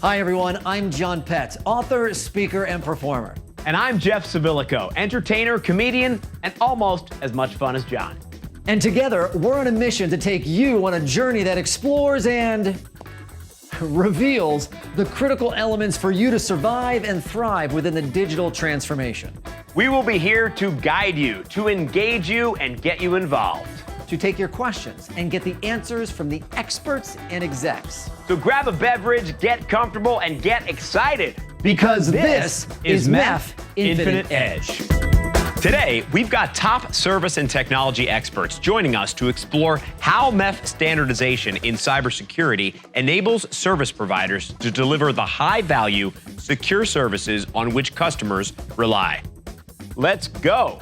Hi everyone, I'm John Pett, author, speaker, and performer. And I'm Jeff Sabilico, entertainer, comedian, and almost as much fun as John. And together, we're on a mission to take you on a journey that explores and reveals the critical elements for you to survive and thrive within the digital transformation. We will be here to guide you, to engage you, and get you involved. To take your questions and get the answers from the experts and execs. So grab a beverage, get comfortable, and get excited. Because this is MEF Infinite Edge. Today, we've got top service and technology experts joining us to explore how MEF standardization in cybersecurity enables service providers to deliver the high-value, secure services on which customers rely. Let's go.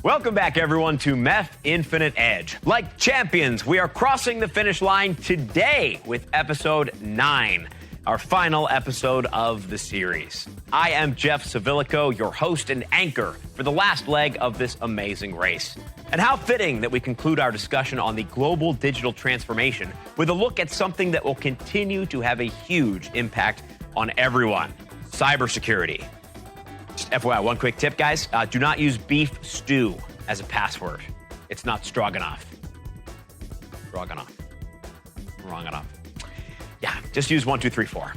Welcome back, everyone, to MEF Infinite Edge. Like champions, we are crossing the finish line today with episode 9, our final episode of the series. I am Jeff Sabilico, your host and anchor for the last leg of this amazing race. And how fitting that we conclude our discussion on the global digital transformation with a look at something that will continue to have a huge impact on everyone: cybersecurity. Just FYI, one quick tip, guys. Do not use beef stew as a password. It's not stroganoff. Stroganoff. Wrong enough. Yeah, just use 1, 2, 3, 4.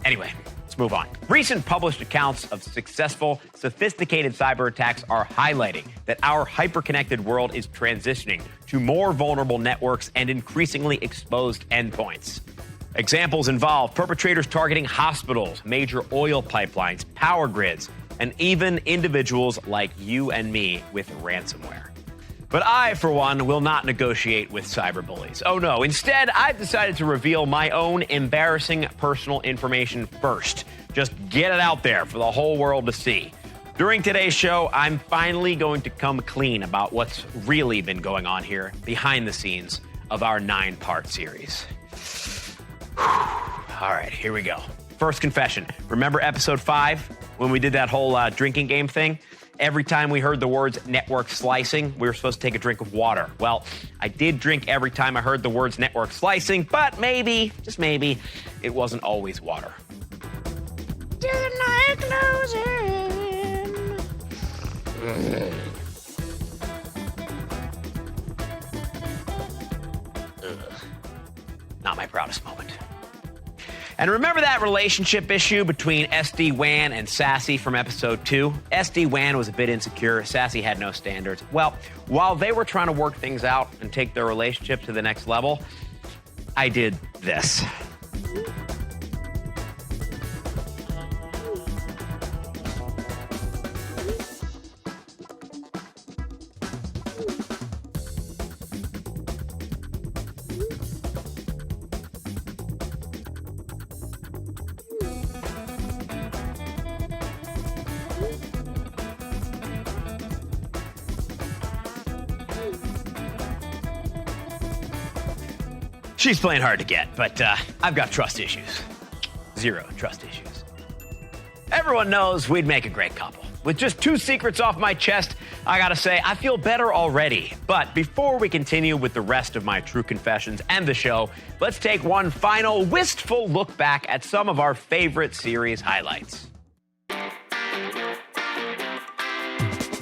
Anyway, let's move on. Recent published accounts of successful, sophisticated cyber attacks are highlighting that our hyperconnected world is transitioning to more vulnerable networks and increasingly exposed endpoints. Examples involve perpetrators targeting hospitals, major oil pipelines, power grids, and even individuals like you and me with ransomware. But I, for one, will not negotiate with cyberbullies. Oh no, instead, I've decided to reveal my own embarrassing personal information first. Just get it out there for the whole world to see. During today's show, I'm finally going to come clean about what's really been going on here behind the scenes of our 9-part series. All right, here we go. First confession. Remember episode 5 when we did that whole drinking game thing? Every time we heard the words network slicing, we were supposed to take a drink of water. Well, I did drink every time I heard the words network slicing, but maybe, just maybe, it wasn't always water. Didn't like losing. Not my proudest moment. And remember that relationship issue between Sd-Wan and Sassy from episode 2? Sd-Wan was a bit insecure. Sassy had no standards. Well, while they were trying to work things out and take their relationship to the next level, I did this. She's playing hard to get, but I've got trust issues. 0 trust issues. Everyone knows we'd make a great couple. With just 2 secrets off my chest, I gotta say, I feel better already. But before we continue with the rest of my true confessions and the show, let's take one final wistful look back at some of our favorite series highlights.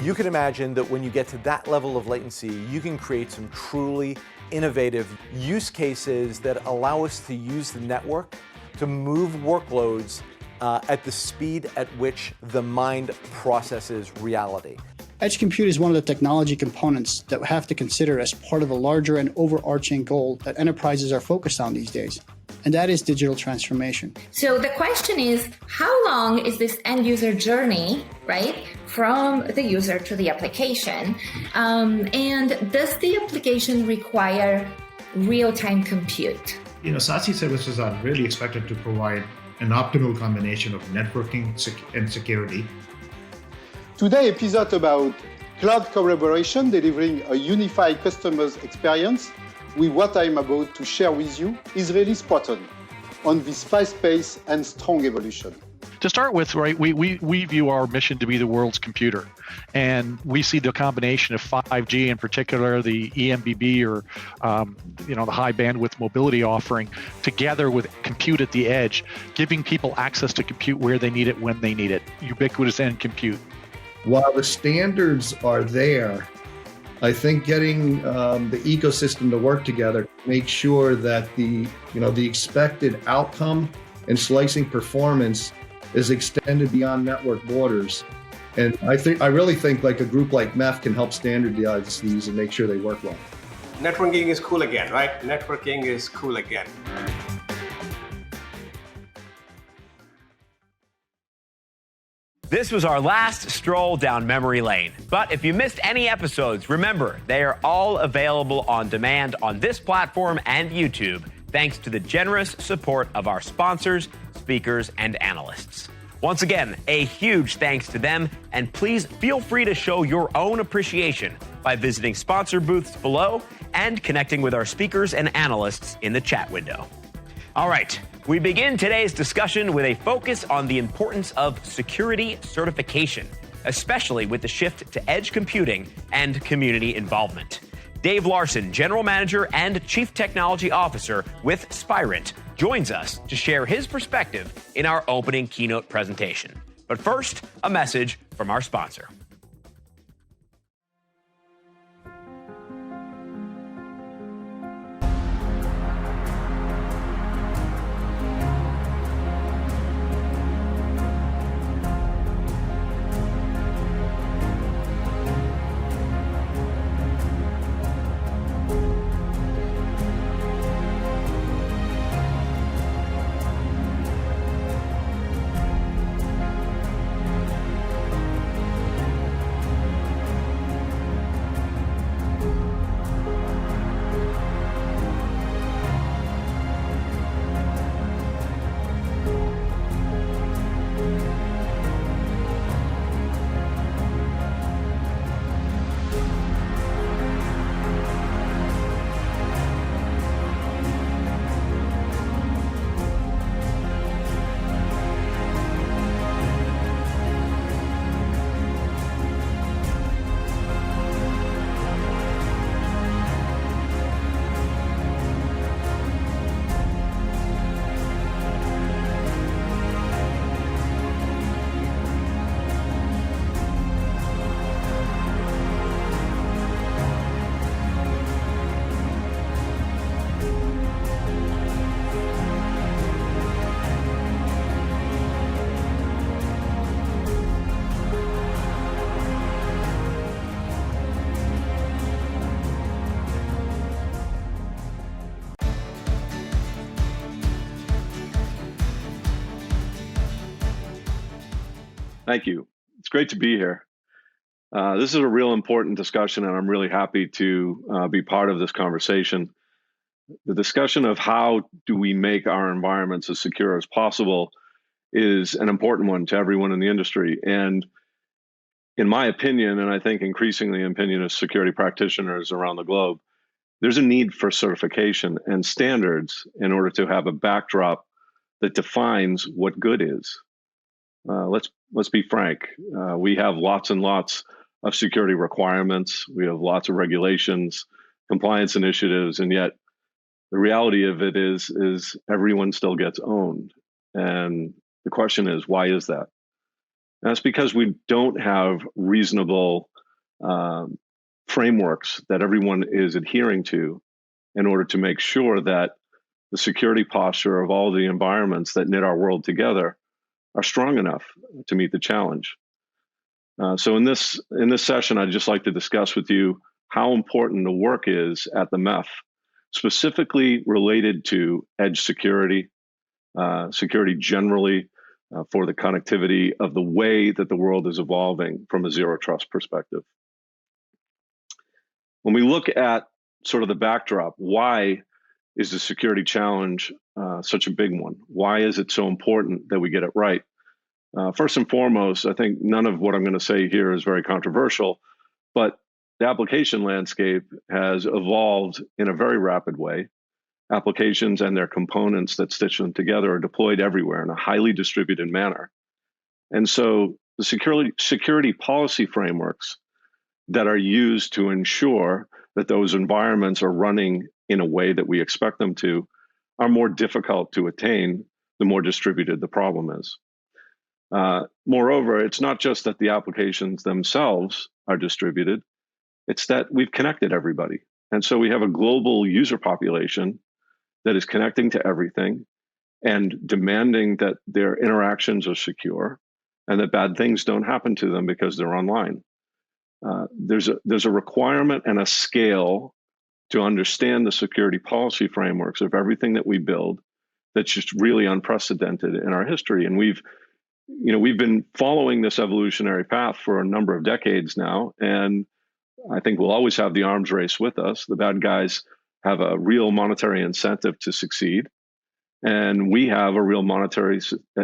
You can imagine that when you get to that level of latency, you can create some truly innovative use cases that allow us to use the network to move workloads at the speed at which the mind processes reality. Edge compute is one of the technology components that we have to consider as part of a larger and overarching goal that enterprises are focused on these days, and that is digital transformation. So the question is, how long is this end user journey, right, from the user to the application? And does the application require real-time compute? SASE services are really expected to provide an optimal combination of networking and security. Today's episode about cloud collaboration, delivering a unified customer's experience with what I'm about to share with you is really spot on this fast pace and strong evolution. To start with, right, we view our mission to be the world's computer. And we see the combination of 5G, in particular, the EMBB or, the high bandwidth mobility offering, together with compute at the edge, giving people access to compute where they need it, when they need it, ubiquitous end compute. While the standards are there, I think getting the ecosystem to work together, make sure that the expected outcome and slicing performance is extended beyond network borders. And I really think like a group like MEF can help standardize these and make sure they work well. Networking is cool again, right? Networking is cool again. This was our last stroll down memory lane. But if you missed any episodes, remember, they are all available on demand on this platform and YouTube, thanks to the generous support of our sponsors, speakers, and analysts. Once again, a huge thanks to them, and please feel free to show your own appreciation by visiting sponsor booths below and connecting with our speakers and analysts in the chat window. All right, we begin today's discussion with a focus on the importance of security certification, especially with the shift to edge computing and community involvement. Dave Larson, General Manager and Chief Technology Officer with Spirent, joins us to share his perspective in our opening keynote presentation. But first, a message from our sponsor. Thank you. It's great to be here. This is a real important discussion, and I'm really happy to be part of this conversation. The discussion of how do we make our environments as secure as possible is an important one to everyone in the industry. And in my opinion, and I think increasingly in opinion of security practitioners around the globe, there's a need for certification and standards in order to have a backdrop that defines what good is. Let's be frank. We have lots and lots of security requirements. We have lots of regulations, compliance initiatives, and yet the reality of it is everyone still gets owned. And the question is, why is that? And that's because we don't have reasonable frameworks that everyone is adhering to in order to make sure that the security posture of all the environments that knit our world together are strong enough to meet the challenge. So in this session, I'd just like to discuss with you how important the work is at the MEF, specifically related to edge security, security generally, for the connectivity of the way that the world is evolving from a zero trust perspective. When we look at sort of the backdrop, why is the security challenge such a big one? Why is it so important that we get it right? First and foremost, I think none of what I'm going to say here is very controversial, but the application landscape has evolved in a very rapid way. Applications and their components that stitch them together are deployed everywhere in a highly distributed manner. And so the security policy frameworks that are used to ensure that those environments are running in a way that we expect them to are more difficult to attain the more distributed the problem is. Moreover, it's not just that the applications themselves are distributed, it's that we've connected everybody. And so we have a global user population that is connecting to everything and demanding that their interactions are secure and that bad things don't happen to them because they're online. There's a requirement and a scale to understand the security policy frameworks of everything that we build that's just really unprecedented in our history. And we've been following this evolutionary path for a number of decades now, and I think we'll always have the arms race with us. The bad guys have a real monetary incentive to succeed, and we have a real monetary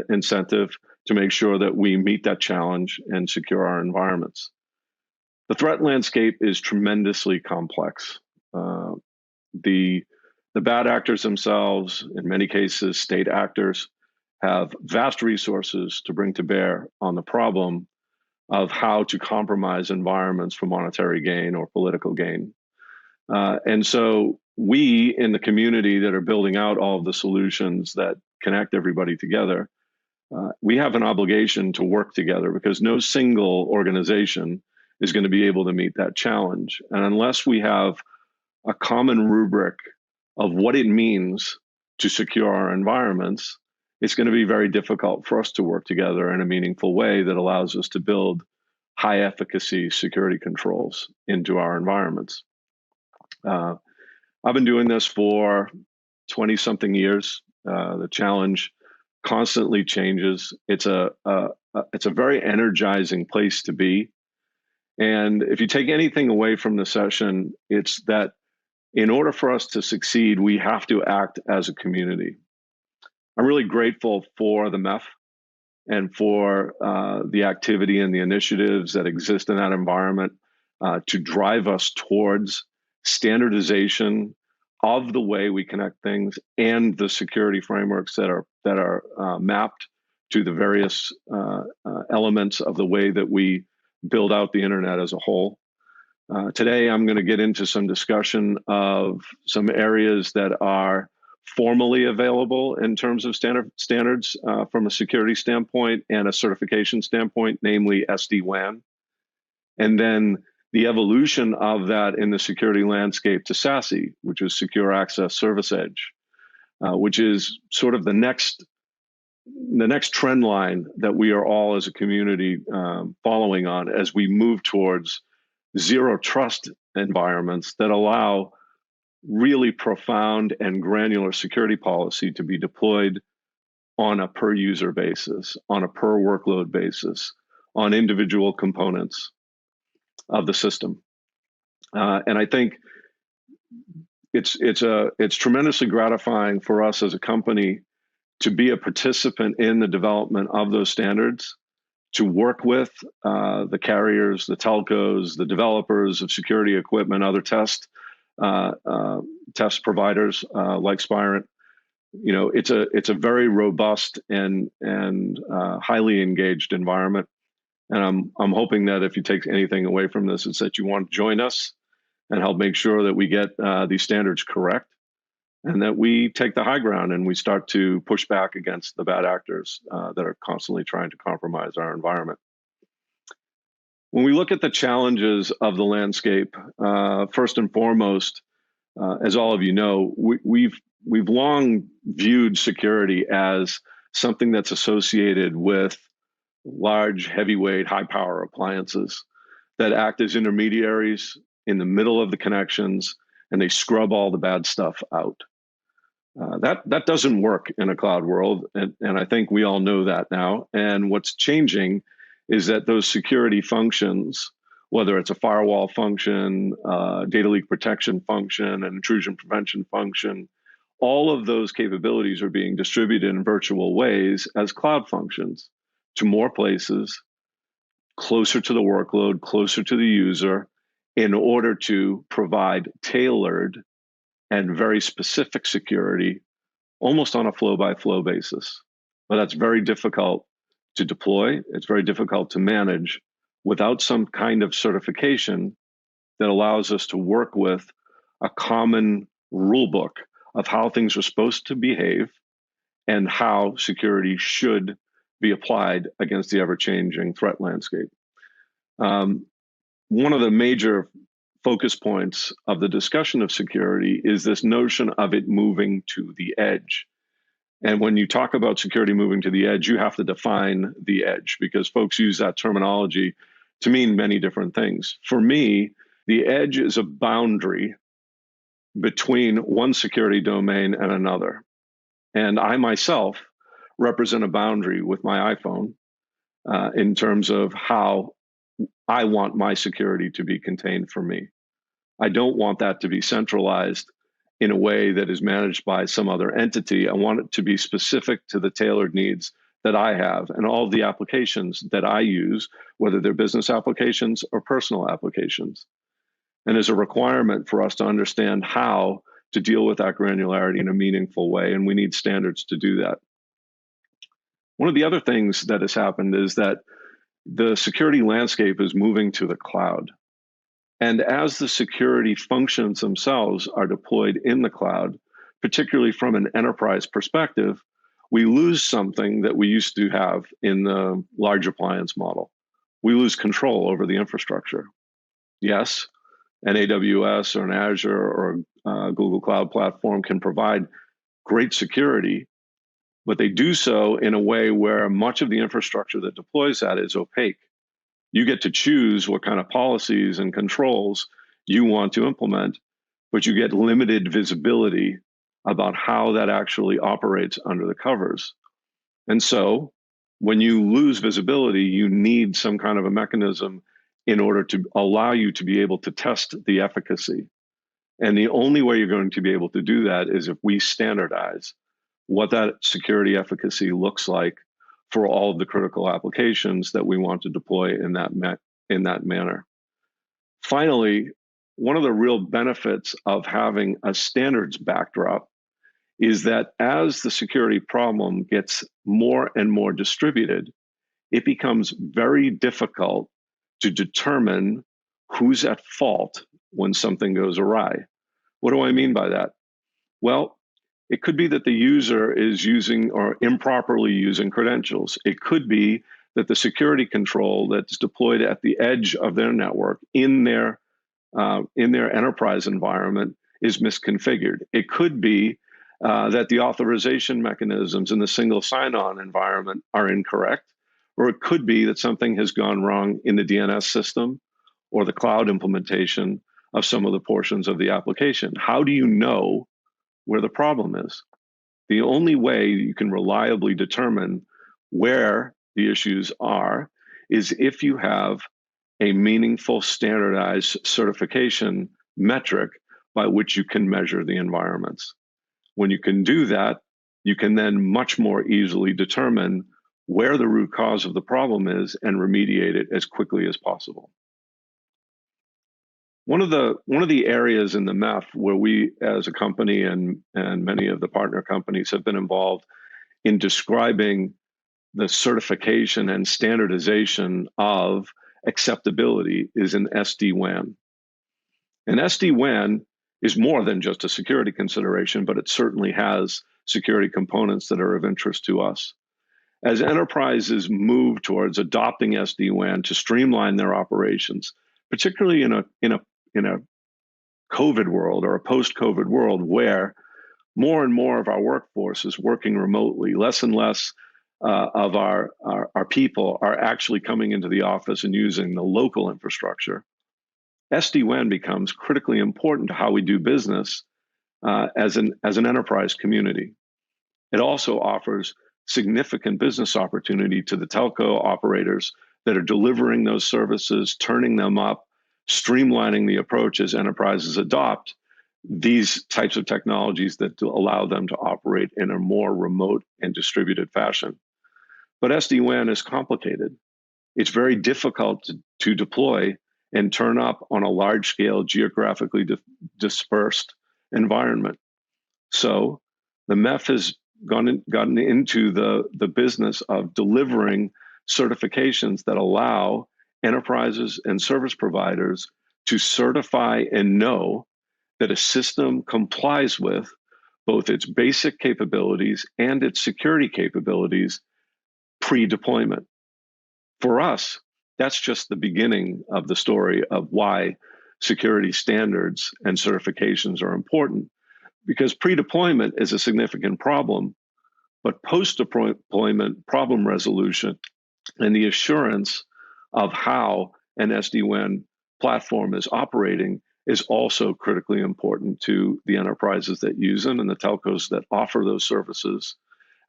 incentive to make sure that we meet that challenge and secure our environments. The threat landscape is tremendously complex. The bad actors themselves, in many cases, state actors, have vast resources to bring to bear on the problem of how to compromise environments for monetary gain or political gain. And so we in the community that are building out all of the solutions that connect everybody together, we have an obligation to work together because no single organization is going to be able to meet that challenge. And unless we have a common rubric of what it means to secure our environments, it's going to be very difficult for us to work together in a meaningful way that allows us to build high efficacy security controls into our environments. I've been doing this for 20 something years. The challenge constantly changes. It's a very energizing place to be. And if you take anything away from the session, it's that in order for us to succeed, we have to act as a community. I'm really grateful for the MEF and for the activity and the initiatives that exist in that environment to drive us towards standardization of the way we connect things and the security frameworks that are mapped to the various elements of the way that we build out the internet as a whole. Today, I'm going to get into some discussion of some areas that are formally available in terms of standards from a security standpoint and a certification standpoint, namely SD-WAN. And then the evolution of that in the security landscape to SASE, which is Secure Access Service Edge, which is sort of the next trend line that we are all as a community following on as we move towards zero trust environments that allow really profound and granular security policy to be deployed on a per user basis, on a per workload basis, on individual components of the system. And I think it's tremendously gratifying for us as a company to be a participant in the development of those standards, to work with the carriers, the telcos, the developers of security equipment, other test providers like Spirent. You know, it's a very robust and highly engaged environment. And I'm hoping that if you take anything away from this, it's that you want to join us and help make sure that we get these standards correct, and that we take the high ground and we start to push back against the bad actors that are constantly trying to compromise our environment. When we look at the challenges of the landscape, first and foremost, as all of you know, we've long viewed security as something that's associated with large, heavyweight, high-power appliances that act as intermediaries in the middle of the connections, and they scrub all the bad stuff out. That doesn't work in a cloud world, and I think we all know that now. And what's changing is that those security functions, whether it's a firewall function, data leak protection function, an intrusion prevention function, all of those capabilities are being distributed in virtual ways as cloud functions to more places, closer to the workload, closer to the user, in order to provide tailored and very specific security, almost on a flow-by-flow basis. But that's very difficult to deploy. It's very difficult to manage without some kind of certification that allows us to work with a common rule book of how things are supposed to behave and how security should be applied against the ever-changing threat landscape. One of the major focus points of the discussion of security is this notion of it moving to the edge. And when you talk about security moving to the edge, you have to define the edge, because folks use that terminology to mean many different things. For me, the edge is a boundary between one security domain and another. And I myself represent a boundary with my iPhone in terms of how I want my security to be contained for me. I don't want that to be centralized in a way that is managed by some other entity. I want it to be specific to the tailored needs that I have and all of the applications that I use, whether they're business applications or personal applications. And there's a requirement for us to understand how to deal with that granularity in a meaningful way, and we need standards to do that. One of the other things that has happened is that the security landscape is moving to the cloud. And as the security functions themselves are deployed in the cloud, particularly from an enterprise perspective, we lose something that we used to have in the large appliance model. We lose control over the infrastructure. Yes, an AWS or an Azure or a Google Cloud Platform can provide great security, but they do so in a way where much of the infrastructure that deploys that is opaque. You get to choose what kind of policies and controls you want to implement, but you get limited visibility about how that actually operates under the covers. And so when you lose visibility, you need some kind of a mechanism in order to allow you to be able to test the efficacy. And the only way you're going to be able to do that is if we standardize what that security efficacy looks like for all of the critical applications that we want to deploy in that manner. Finally, one of the real benefits of having a standards backdrop is that as the security problem gets more and more distributed, it becomes very difficult to determine who's at fault when something goes awry. What do I mean by that? Well, it could be that the user is using or improperly using credentials. It could be that the security control that's deployed at the edge of their network in their enterprise environment is misconfigured. It could be that the authorization mechanisms in the single sign-on environment are incorrect, or it could be that something has gone wrong in the DNS system or the cloud implementation of some of the portions of the application. How do you know where the problem is? The only way you can reliably determine where the issues are is if you have a meaningful standardized certification metric by which you can measure the environments. When you can do that, you can then much more easily determine where the root cause of the problem is and remediate it as quickly as possible. One of the areas in the MEF where we as a company and many of the partner companies have been involved in describing the certification and standardization of acceptability is in SD-WAN. And SD-WAN is more than just a security consideration, but it certainly has security components that are of interest to us. As enterprises move towards adopting SD-WAN to streamline their operations, particularly in a COVID world or a post-COVID world where more and more of our workforce is working remotely, less and less of our people are actually coming into the office and using the local infrastructure, SD-WAN becomes critically important to how we do business as an enterprise community. It also offers significant business opportunity to the telco operators that are delivering those services, turning them up, streamlining the approach as enterprises adopt these types of technologies that allow them to operate in a more remote and distributed fashion. But SD-WAN is complicated. It's very difficult to deploy and turn up on a large-scale, geographically dispersed environment. So the MEF has gotten into the business of delivering certifications that allow enterprises and service providers to certify and know that a system complies with both its basic capabilities and its security capabilities pre-deployment. For us, that's just the beginning of the story of why security standards and certifications are important, because pre-deployment is a significant problem, but post-deployment problem resolution and the assurance of how an SD-WAN platform is operating is also critically important to the enterprises that use them and the telcos that offer those services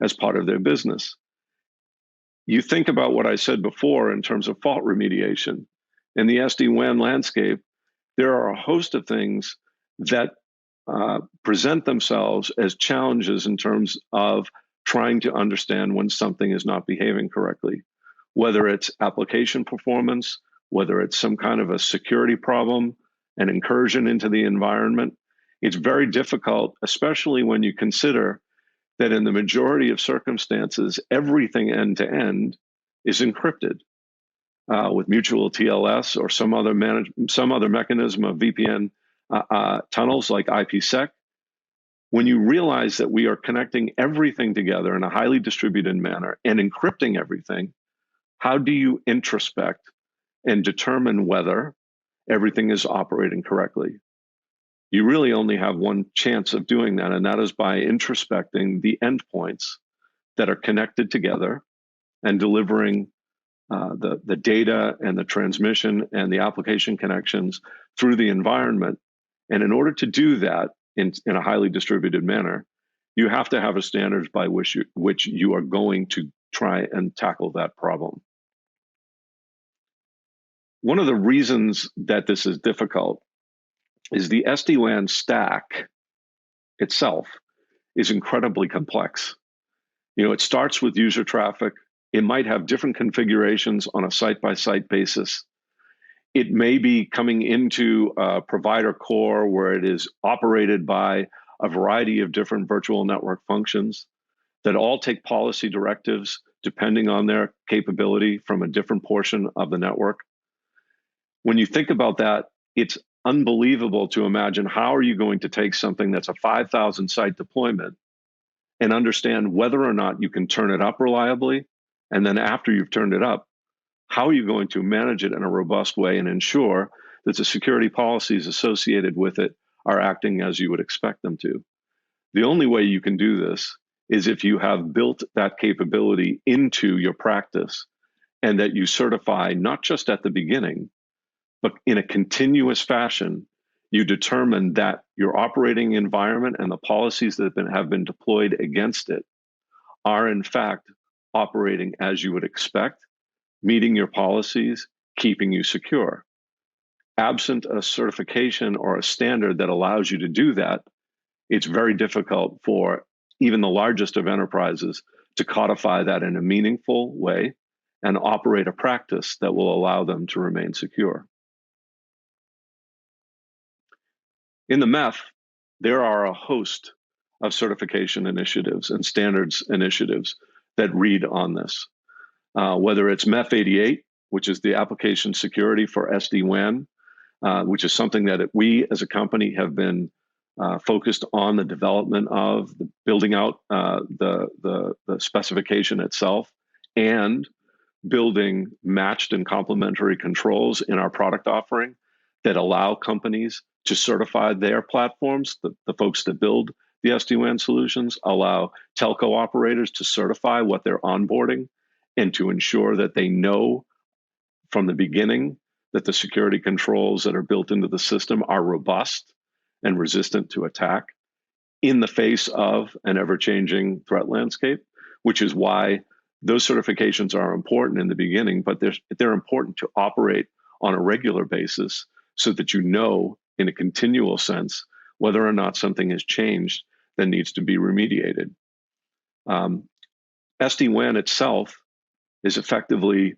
as part of their business. You think about what I said before in terms of fault remediation. In the SD-WAN landscape, there are a host of things that present themselves as challenges in terms of trying to understand when something is not behaving correctly, whether it's application performance, whether it's some kind of a security problem, an incursion into the environment. It's very difficult, especially when you consider that in the majority of circumstances, everything end-to-end is encrypted with mutual TLS or some other mechanism of VPN tunnels like IPsec. When you realize that we are connecting everything together in a highly distributed manner and encrypting everything, how do you introspect and determine whether everything is operating correctly? You really only have one chance of doing that, and that is by introspecting the endpoints that are connected together and delivering the data and the transmission and the application connections through the environment. And in order to do that in a highly distributed manner, you have to have a standards by which you are going to try and tackle that problem. One of the reasons that this is difficult is the SD-WAN stack itself is incredibly complex. It starts with user traffic. It might have different configurations on a site-by-site basis. It may be coming into a provider core where it is operated by a variety of different virtual network functions that all take policy directives depending on their capability from a different portion of the network. When you think about that, it's unbelievable to imagine how are you going to take something that's a 5,000 site deployment and understand whether or not you can turn it up reliably, and then after you've turned it up, how are you going to manage it in a robust way and ensure that the security policies associated with it are acting as you would expect them to? The only way you can do this is if you have built that capability into your practice and that you certify not just at the beginning, but in a continuous fashion, you determine that your operating environment and the policies that have been deployed against it are in fact operating as you would expect, meeting your policies, keeping you secure. Absent a certification or a standard that allows you to do that, it's very difficult for even the largest of enterprises to codify that in a meaningful way and operate a practice that will allow them to remain secure. In the MEF, there are a host of certification initiatives and standards initiatives that read on this. Whether it's MEF-88, which is the application security for SD-WAN, which is something that we as a company have been focused on the development of, the building out the specification itself, and building matched and complementary controls in our product offering that allow companies to certify their platforms, the folks that build the SD-WAN solutions, allow telco operators to certify what they're onboarding and to ensure that they know from the beginning that the security controls that are built into the system are robust and resistant to attack in the face of an ever-changing threat landscape, which is why those certifications are important in the beginning, but they're important to operate on a regular basis so that you know in a continual sense whether or not something has changed that needs to be remediated. SD-WAN itself is effectively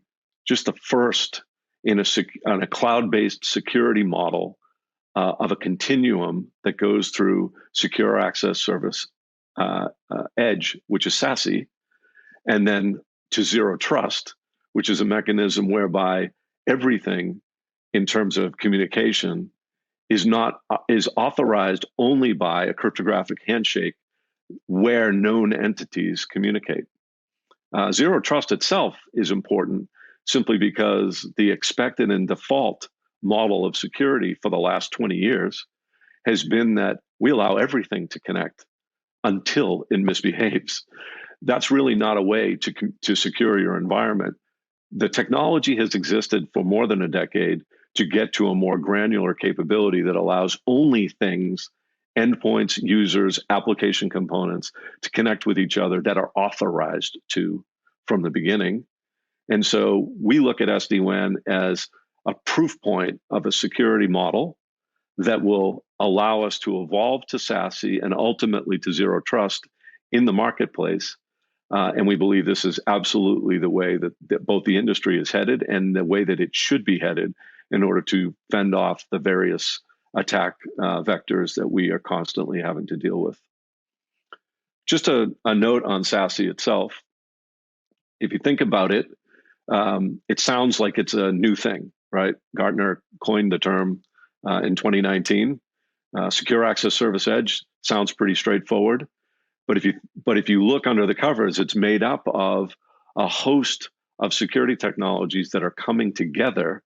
just the first in a cloud-based security model of a continuum that goes through Secure Access Service Edge, which is SASE, and then to Zero Trust, which is a mechanism whereby everything in terms of communication is authorized only by a cryptographic handshake where known entities communicate. Zero trust itself is important simply because the expected and default model of security for the last 20 years has been that we allow everything to connect until it misbehaves. That's really not a way to secure your environment. The technology has existed for more than a decade to get to a more granular capability that allows only things, endpoints, users, application components to connect with each other that are authorized to from the beginning. And so we look at SD-WAN as a proof point of a security model that will allow us to evolve to SASE and ultimately to zero trust in the marketplace. And we believe this is absolutely the way that both the industry is headed and the way that it should be headed in order to fend off the various attack vectors that we are constantly having to deal with. Just a note on SASE itself. If you think about it, it sounds like it's a new thing, right? Gartner coined the term in 2019. Secure Access Service Edge sounds pretty straightforward. But if you look under the covers, it's made up of a host of security technologies that are coming together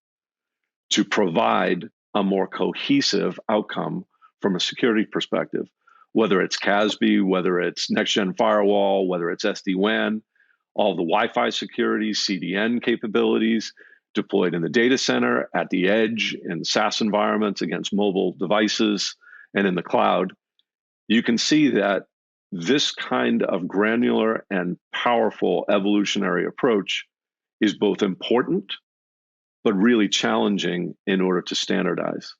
to provide a more cohesive outcome from a security perspective, whether it's CASB, whether it's next-gen firewall, whether it's SD-WAN, all the Wi-Fi security, CDN capabilities deployed in the data center, at the edge, in SaaS environments against mobile devices, and in the cloud. You can see that this kind of granular and powerful evolutionary approach is both important, but really challenging in order to standardize.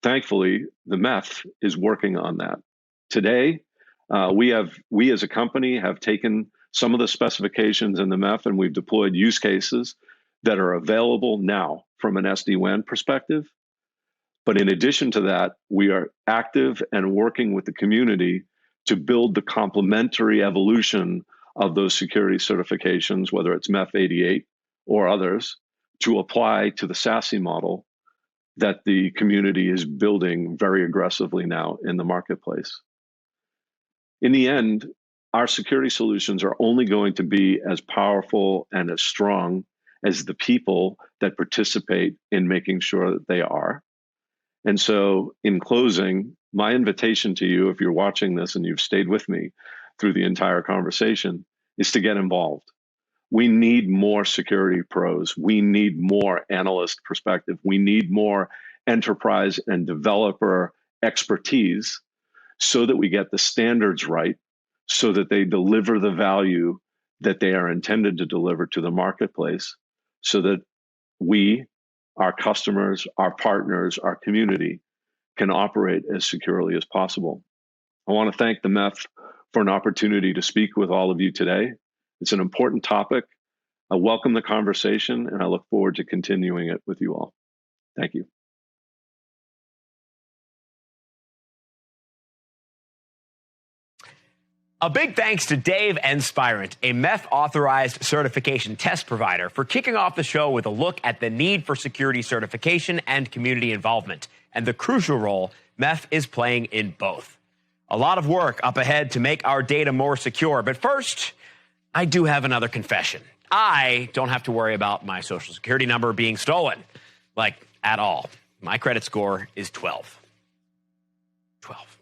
Thankfully, the MEF is working on that. Today, we as a company have taken some of the specifications in the MEF and we've deployed use cases that are available now from an SD-WAN perspective. But in addition to that, we are active and working with the community to build the complementary evolution of those security certifications, whether it's MEF-88 or others, to apply to the SASE model that the community is building very aggressively now in the marketplace. In the end, our security solutions are only going to be as powerful and as strong as the people that participate in making sure that they are. And so in closing, my invitation to you, if you're watching this and you've stayed with me through the entire conversation, is to get involved. We need more security pros. We need more analyst perspective. We need more enterprise and developer expertise so that we get the standards right, so that they deliver the value that they are intended to deliver to the marketplace, so that we, our customers, our partners, our community can operate as securely as possible. I want to thank the MEF for an opportunity to speak with all of you today. It's an important topic. I welcome the conversation and I look forward to continuing it with you all. Thank you. A big thanks to Dave and Spirent, a MEF-authorized certification test provider, for kicking off the show with a look at the need for security certification and community involvement, and the crucial role MEF is playing in both. A lot of work up ahead to make our data more secure, but first, I do have another confession. I don't have to worry about my social security number being stolen, like at all. My credit score is 12. 12.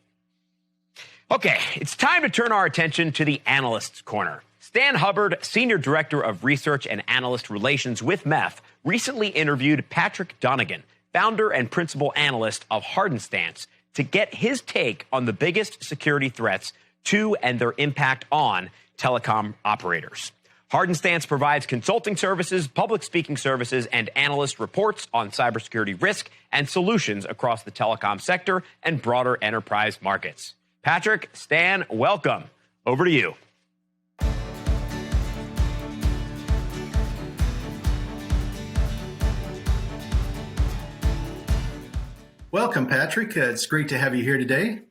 Okay, it's time to turn our attention to the Analysts Corner. Stan Hubbard, Senior Director of Research and Analyst Relations with MEF, recently interviewed Patrick Donegan, founder and principal analyst of Hardinstance, to get his take on the biggest security threats to and their impact on telecom operators. Hardinstance provides consulting services, public speaking services, and analyst reports on cybersecurity risk and solutions across the telecom sector and broader enterprise markets. Patrick, Stan, welcome. Over to you. Welcome, Patrick. It's great to have you here today.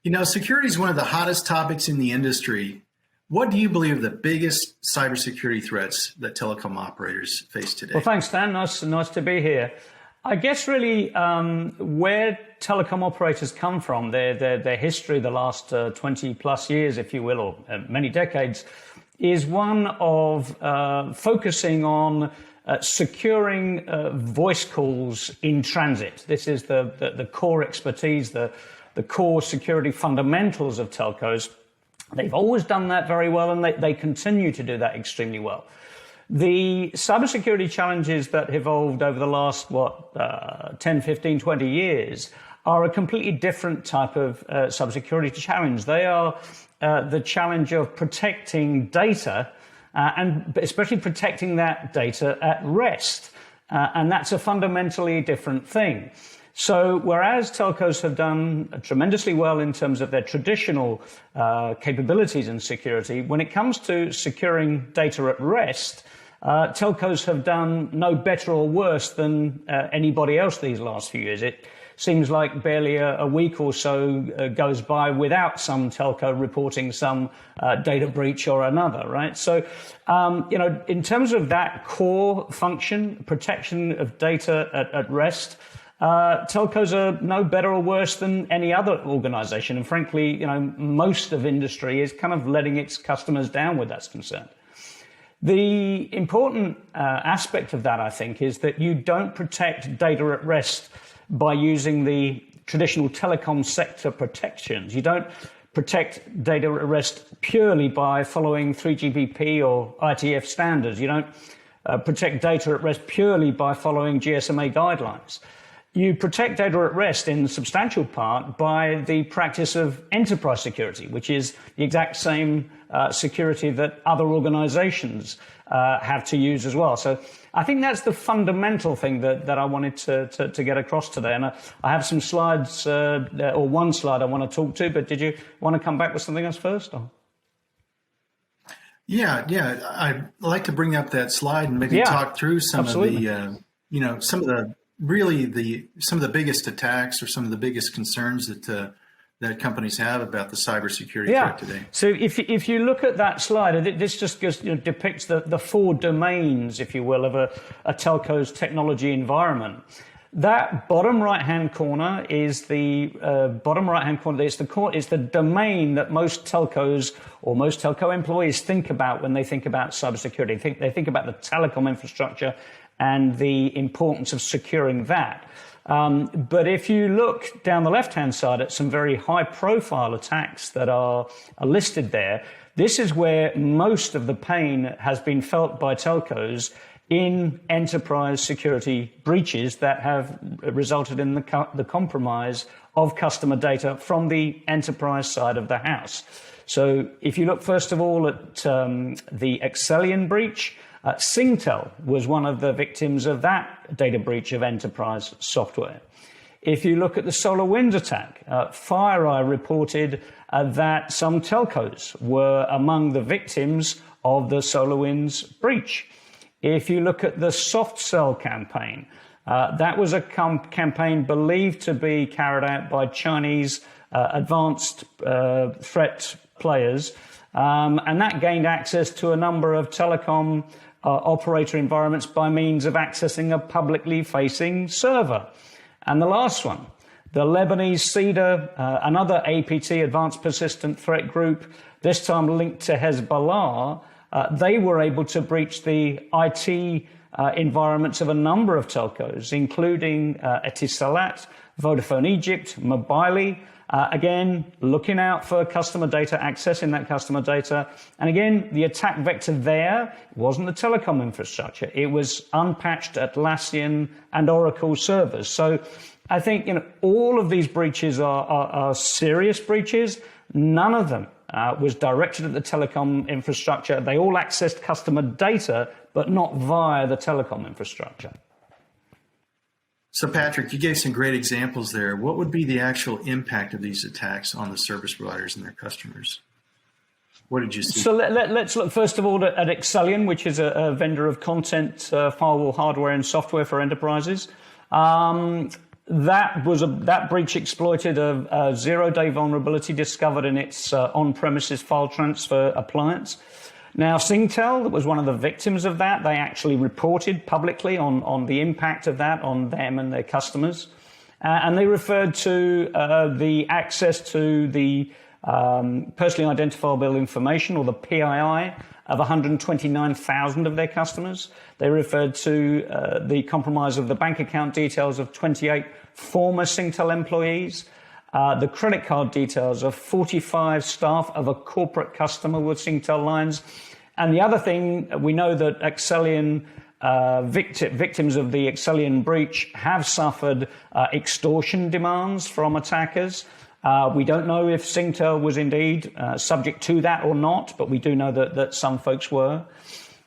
You know, security is one of the hottest topics in the industry. What do you believe are the biggest cybersecurity threats that telecom operators face today? Well, thanks, Dan. Nice to be here. I guess really where telecom operators come from, their history, the last 20 plus years, if you will, or many decades, is one of focusing on securing voice calls in transit. This is the core expertise, the core security fundamentals of telcos. They've always done that very well, and they continue to do that extremely well. The cybersecurity challenges that evolved over the last, 10, 15, 20 years are a completely different type of cybersecurity challenge. They are the challenge of protecting data, and especially protecting that data at rest. And that's a fundamentally different thing. So whereas telcos have done tremendously well in terms of their traditional capabilities in security, when it comes to securing data at rest, telcos have done no better or worse than anybody else these last few years. It seems like barely a week or so goes by without some telco reporting some data breach or another, right? So, in terms of that core function, protection of data at rest, telcos are no better or worse than any other organization. And frankly, most of industry is kind of letting its customers down with that's concerned. The important aspect of that, I think, is that you don't protect data at rest by using the traditional telecom sector protections. You don't protect data at rest purely by following 3GPP or ITF standards. You don't protect data at rest purely by following GSMA guidelines. You protect data at rest in substantial part by the practice of enterprise security, which is the exact same security that other organizations have to use as well. So I think that's the fundamental thing that I wanted to get across today. And I have some slides, or one slide I want to talk to, but did you want to come back with something else first? Or? Yeah. I'd like to bring up that slide and maybe talk through some absolutely. of the, some of the biggest attacks or some of the biggest concerns that companies have about the cybersecurity threat today. So if you look at that slide, this just depicts the four domains, if you will, of a telco's technology environment. That bottom right-hand corner is the It's the domain that most telcos or most telco employees think about when they think about cybersecurity. They think about the telecom infrastructure and the importance of securing that. But if you look down the left-hand side at some very high-profile attacks that are listed there, this is where most of the pain has been felt by telcos in enterprise security breaches that have resulted in the compromise of customer data from the enterprise side of the house. So if you look first of all at the Excellion breach, Singtel was one of the victims of that data breach of enterprise software. If you look at the SolarWinds attack, FireEye reported that some telcos were among the victims of the SolarWinds breach. If you look at the SoftCell campaign, that was a campaign believed to be carried out by Chinese advanced threat players, and that gained access to a number of telecom operator environments by means of accessing a publicly facing server. And the last one, the Lebanese CEDA, another APT, Advanced Persistent Threat Group, this time linked to Hezbollah, they were able to breach the IT environments of a number of telcos, including Etisalat, Vodafone Egypt, Mobile. Again, looking out for customer data, accessing that customer data. And again, the attack vector there wasn't the telecom infrastructure. It was unpatched Atlassian and Oracle servers. So I think all of these breaches are serious breaches. None of them was directed at the telecom infrastructure. They all accessed customer data, but not via the telecom infrastructure. So Patrick, you gave some great examples there. What would be the actual impact of these attacks on the service providers and their customers? What did you see? So let's look first of all at Excellion, which is a vendor of content, firewall hardware and software for enterprises. That breach exploited a zero-day vulnerability discovered in its on-premises file transfer appliance. Now, Singtel, that was one of the victims of that, they actually reported publicly on the impact of that on them and their customers. And they referred to the access to the personally identifiable information, or the PII, of 129,000 of their customers. They referred to the compromise of the bank account details of 28 former Singtel employees, the credit card details of 45 staff of a corporate customer with Singtel lines. And the other thing, we know that Excellion victims of the Excellion breach have suffered extortion demands from attackers. We don't know if Singtel was indeed subject to that or not, but we do know that some folks were.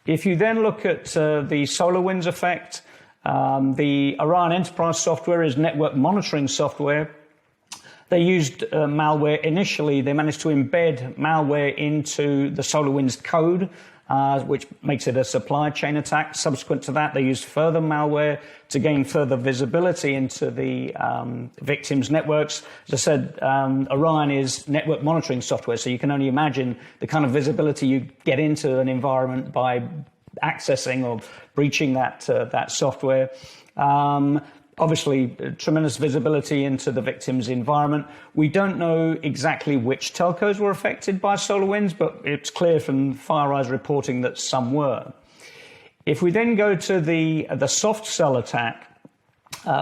If you then look at the SolarWinds effect, the Orion Enterprise software is network monitoring software. They used malware initially. They managed to embed malware into the SolarWinds code, which makes it a supply chain attack. Subsequent to that, they used further malware to gain further visibility into the victims' networks. As I said, Orion is network monitoring software, so you can only imagine the kind of visibility you get into an environment by accessing or breaching that software. Obviously, tremendous visibility into the victim's environment. We don't know exactly which telcos were affected by SolarWinds, but it's clear from FireEye's reporting that some were. If we then go to the soft cell attack,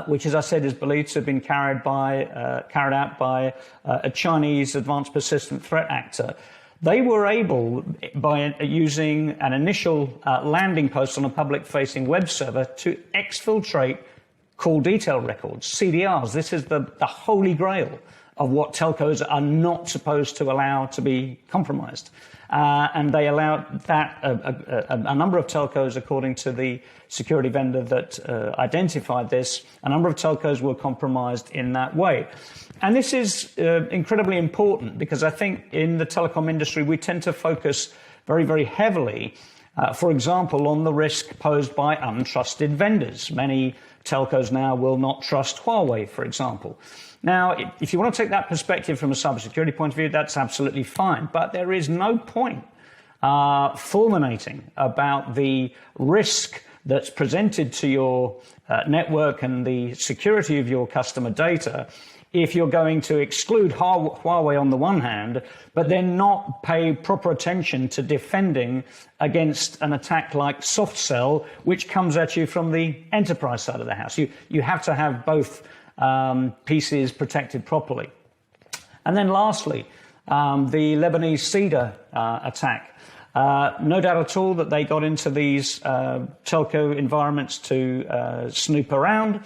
which, as I said, is believed to have been carried out by a Chinese advanced persistent threat actor, they were able, by using an initial landing post on a public-facing web server, to exfiltrate call detail records, CDRs. This is the holy grail of what telcos are not supposed to allow to be compromised. And they allowed that, a number of telcos, according to the security vendor that identified this, a number of telcos were compromised in that way. And this is incredibly important, because I think in the telecom industry, we tend to focus very, very heavily, for example, on the risk posed by untrusted vendors. Many telcos now will not trust Huawei, for example. Now, if you want to take that perspective from a cybersecurity point of view, that's absolutely fine. But there is no point fulminating about the risk that's presented to your network and the security of your customer data if you're going to exclude Huawei on the one hand, but then not pay proper attention to defending against an attack like soft cell, which comes at you from the enterprise side of the house. You have to have both pieces protected properly. And then lastly, the Lebanese Cedar attack. No doubt at all that they got into these telco environments to snoop around.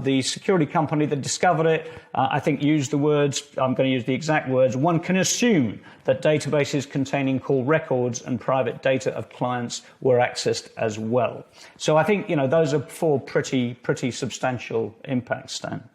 The security company that discovered it, I think, used the words, I'm going to use the exact words, one can assume that databases containing call records and private data of clients were accessed as well. So I think, those are four pretty substantial impacts, Stan.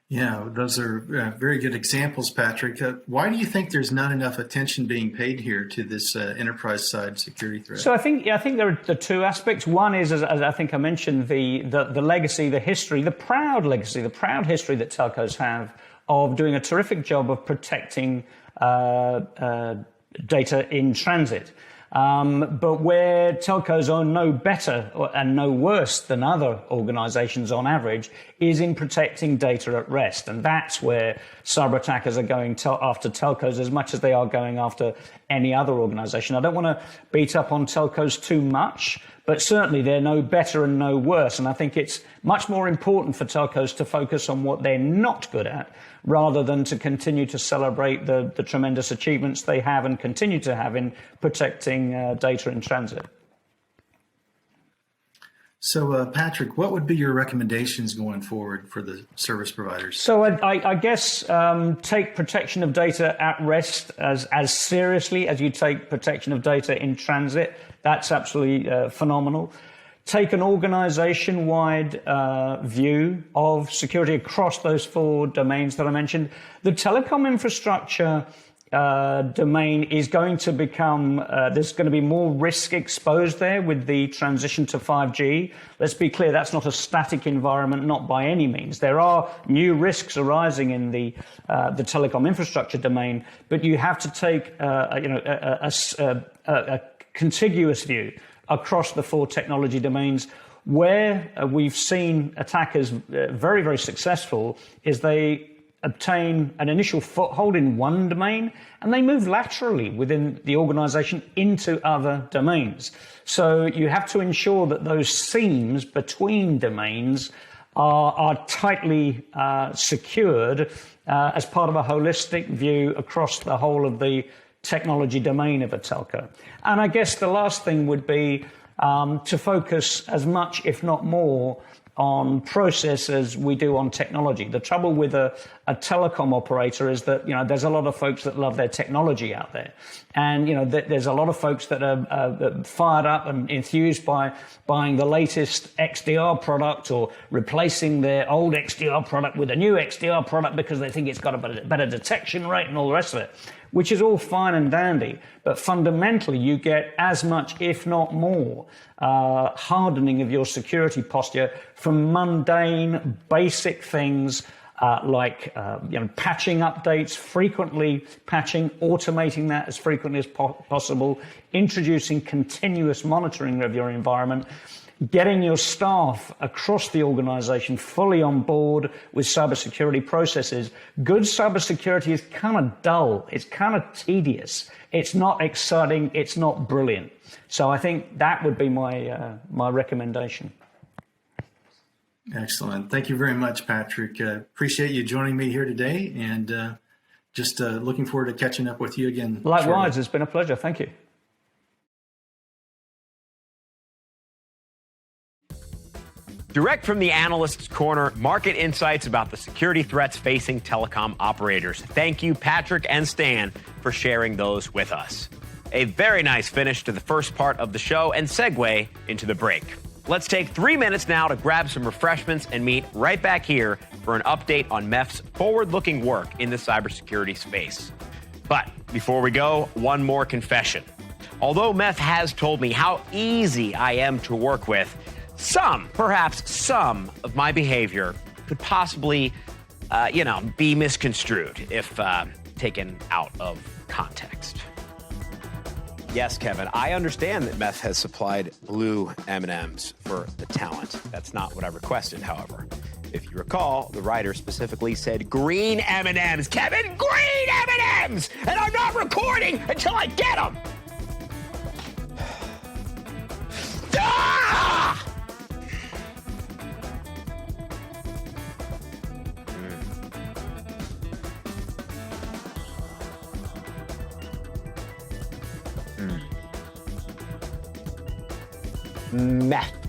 Yeah, those are very good examples, Patrick. Why do you think there's not enough attention being paid here to this enterprise side security threat? So I think there are the two aspects. One is, as I think I mentioned, the legacy, the history, the proud legacy, the proud history that telcos have of doing a terrific job of protecting data in transit. But where telcos are no better and no worse than other organizations on average is in protecting data at rest. And that's where cyber attackers are going after telcos as much as they are going after any other organization. I don't want to beat up on telcos too much, but certainly they're no better and no worse. And I think it's much more important for telcos to focus on what they're not good at, rather than to continue to celebrate the tremendous achievements they have and continue to have in protecting data in transit. So, Patrick, what would be your recommendations going forward for the service providers? So I guess take protection of data at rest as seriously as you take protection of data in transit. That's absolutely phenomenal. Take an organization-wide view of security across those four domains that I mentioned. The telecom infrastructure domain is going to become, there's going to be more risk exposed there with the transition to 5G. Let's be clear, that's not a static environment, not by any means. There are new risks arising in the telecom infrastructure domain, but you have to take a contiguous view across the 4 technology domains. Where we've seen attackers very, very successful is they obtain an initial foothold in one domain and they move laterally within the organization into other domains. So you have to ensure that those seams between domains are tightly secured as part of a holistic view across the whole of the technology domain of a telco. And I guess the last thing would be to focus as much, if not more, on process as we do on technology. The trouble with a telecom operator is that, there's a lot of folks that love their technology out there. And, there's a lot of folks that are fired up and enthused by buying the latest XDR product or replacing their old XDR product with a new XDR product because they think it's got a better detection rate and all the rest of it, which is all fine and dandy. But fundamentally, you get as much, if not more, hardening of your security posture from mundane, basic things like patching updates, frequently patching, automating that as frequently as possible, introducing continuous monitoring of your environment, getting your staff across the organization fully on board with cybersecurity processes. Good cybersecurity is kind of dull. It's kind of tedious. It's not exciting. It's not brilliant. So I think that would be my recommendation. Excellent. Thank you very much, Patrick. Appreciate you joining me here today, and just looking forward to catching up with you again. Likewise, shortly. It's been a pleasure. Thank you. Direct from the Analysts Corner, market insights about the security threats facing telecom operators. Thank you, Patrick and Stan, for sharing those with us. A very nice finish to the first part of the show and segue into the break. Let's take 3 minutes now to grab some refreshments and meet right back here for an update on MEF's forward-looking work in the cybersecurity space. But before we go, one more confession. Although MEF has told me how easy I am to work with, perhaps some of my behavior could possibly, be misconstrued if taken out of context. Yes, Kevin, I understand that MEF has supplied blue M&Ms for the talent. That's not what I requested, however. If you recall, the writer specifically said green M&Ms. Kevin, green M&Ms! And I'm not recording until I get them! Ah!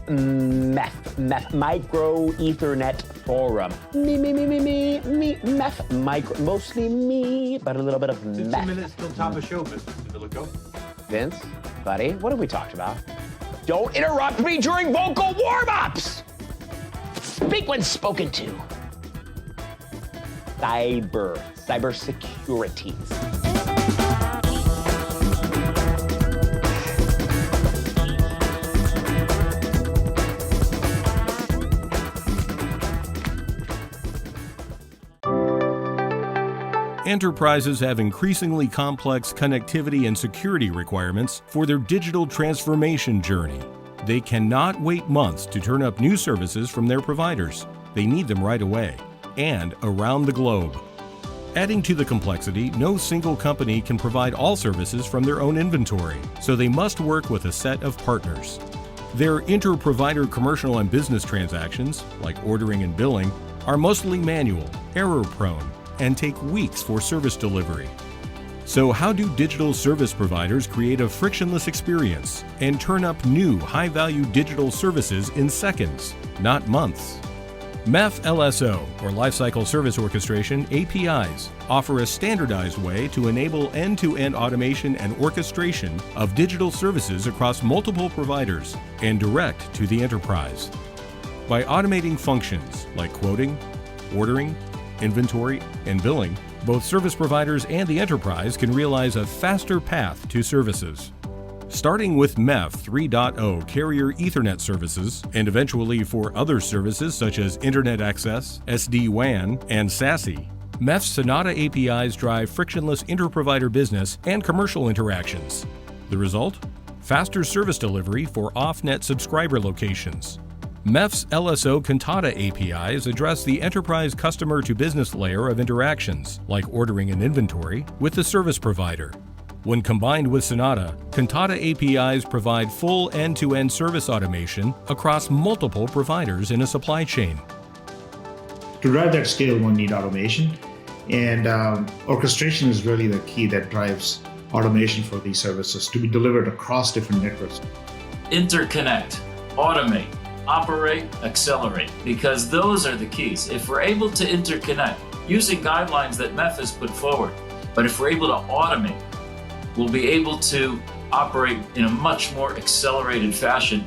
MEF, Micro Ethernet Forum. Me, MEF, micro, mostly me, but a little bit of 15 MEF. minutes till top of show business, Demilico. Vince, buddy, what have we talked about? Don't interrupt me during vocal warm-ups! Speak when spoken to. Cybersecurity. Enterprises have increasingly complex connectivity and security requirements for their digital transformation journey. They cannot wait months to turn up new services from their providers. They need them right away, and around the globe. Adding to the complexity, no single company can provide all services from their own inventory, so they must work with a set of partners. Their inter-provider commercial and business transactions, like ordering and billing, are mostly manual, error-prone, and take weeks for service delivery. So how do digital service providers create a frictionless experience and turn up new high-value digital services in seconds, not months? MEF-LSO, or Lifecycle Service Orchestration, APIs, offer a standardized way to enable end-to-end automation and orchestration of digital services across multiple providers and direct to the enterprise. By automating functions like quoting, ordering, inventory, and billing, Both service providers and the enterprise can realize a faster path to services. Starting with MEF 3.0 carrier Ethernet services, and eventually for other services such as Internet Access, SD-WAN, and SASE, MEF's Sonata APIs drive frictionless inter-provider business and commercial interactions. The result? Faster service delivery for off-net subscriber locations. MEF's LSO Cantata APIs address the enterprise customer-to-business layer of interactions, like ordering an inventory, with the service provider. When combined with Sonata, Cantata APIs provide full end-to-end service automation across multiple providers in a supply chain. To drive that scale, one need automation, and orchestration is really the key that drives automation for these services to be delivered across different networks. Interconnect, automate, operate, accelerate, because those are the keys. If we're able to interconnect using guidelines that MEF has put forward, but if we're able to automate, we'll be able to operate in a much more accelerated fashion.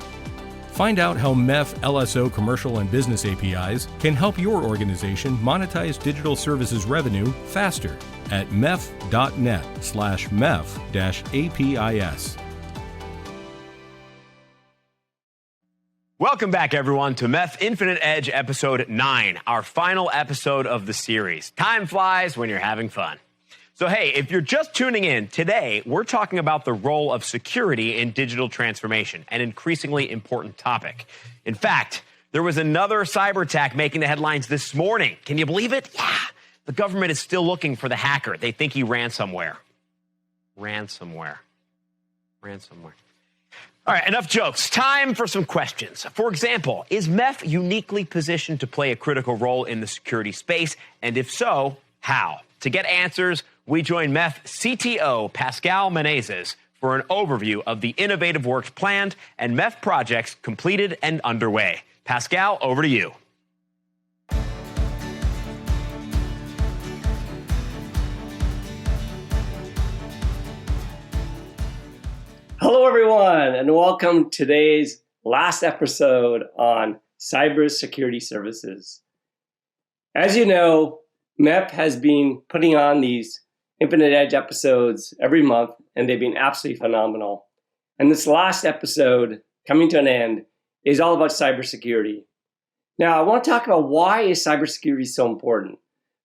Find out how MEF LSO commercial and business APIs can help your organization monetize digital services revenue faster at mef.net/MEF-APIS. Welcome back, everyone, to MEF Infinite Edge Episode 9, our final episode of the series. Time flies when you're having fun. So, hey, if you're just tuning in, today we're talking about the role of security in digital transformation, an increasingly important topic. In fact, there was another cyber attack making the headlines this morning. Can you believe it? Yeah. The government is still looking for the hacker. They think he ransomware. Ransomware. All right, enough jokes. Time for some questions. For example, is MEF uniquely positioned to play a critical role in the security space? And if so, how? To get answers, we join MEF CTO Pascal Menezes for an overview of the innovative work planned and MEF projects completed and underway. Pascal, over to you. Hello, everyone, and welcome to today's last episode on cybersecurity services. As you know, MEF has been putting on these Infinite Edge episodes every month, and they've been absolutely phenomenal. And this last episode, coming to an end, is all about cybersecurity. Now, I want to talk about why is cybersecurity so important.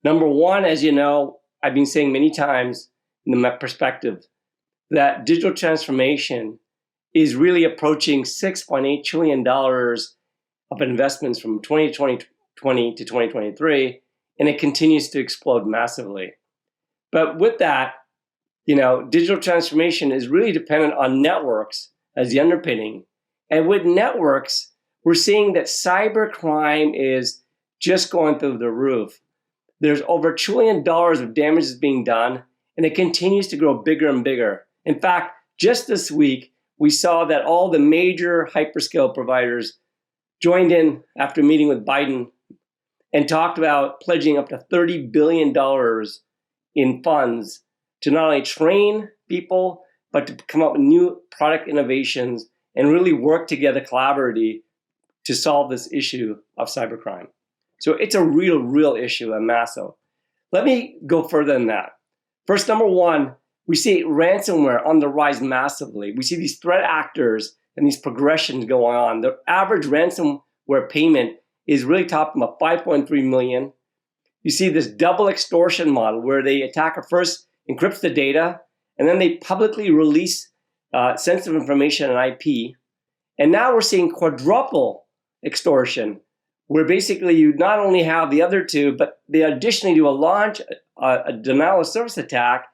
Number one, as you know, I've been saying many times in the MEF perspective, that digital transformation is really approaching $6.8 trillion of investments from 2020 to 2023, and it continues to explode massively. But with that, digital transformation is really dependent on networks as the underpinning. And with networks, we're seeing that cybercrime is just going through the roof. There's over $1 trillion of damages being done, and it continues to grow bigger and bigger. In fact, just this week, we saw that all the major hyperscale providers joined in after meeting with Biden and talked about pledging up to $30 billion in funds to not only train people, but to come up with new product innovations and really work together collaboratively to solve this issue of cybercrime. So it's a real issue, a massive. Let me go further than that. First, number one, we see ransomware on the rise massively. We see these threat actors and these progressions going on. The average ransomware payment is really topping about 5.3 million. You see this double extortion model where the attacker first encrypts the data and then they publicly release sensitive information and IP. And now we're seeing quadruple extortion, where basically you not only have the other two, but they additionally do a denial of service attack,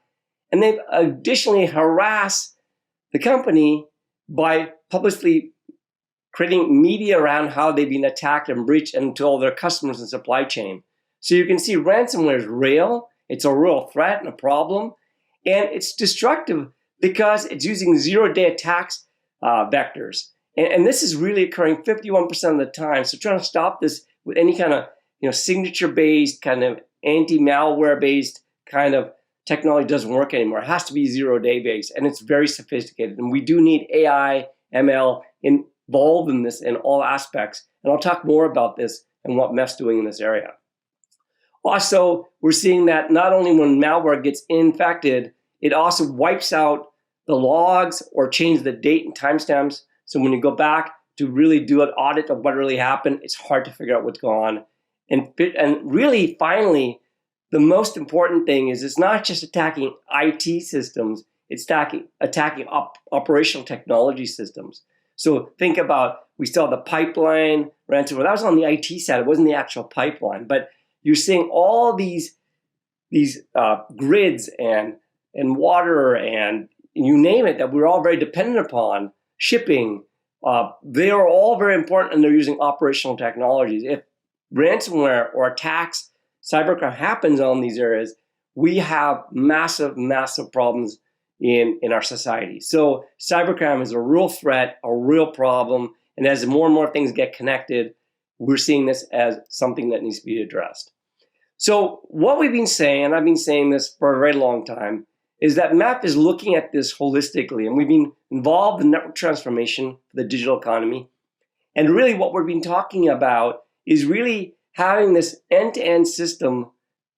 and they additionally harass the company by publicly creating media around how they've been attacked and breached and to all their customers and supply chain. So you can see ransomware is real. It's a real threat and a problem. And it's destructive because it's using zero-day attacks vectors. And this is really occurring 51% of the time. So trying to stop this with any kind of signature-based, kind of anti-malware-based kind of technology doesn't work anymore. It has to be zero-day based, and it's very sophisticated. And we do need AI, ML involved in this in all aspects. And I'll talk more about this and what MEF's doing in this area. Also, we're seeing that not only when malware gets infected, it also wipes out the logs or changes the date and timestamps. So when you go back to really do an audit of what really happened, it's hard to figure out what's going on. And really, finally, the most important thing is it's not just attacking IT systems, it's attacking operational technology systems. So think about, we saw the pipeline ransomware. That was on the IT side. It wasn't the actual pipeline. But you're seeing all these grids and water and you name it that we're all very dependent upon, shipping. They are all very important, and they're using operational technologies. If ransomware or attacks, cybercrime happens on these areas, we have massive, massive problems in our society. So cybercrime is a real threat, a real problem, and as more and more things get connected, we're seeing this as something that needs to be addressed. So what we've been saying, and I've been saying this for a very long time, is that MEF is looking at this holistically, and we've been involved in network transformation for the digital economy. And really what we've been talking about is really having this end-to-end system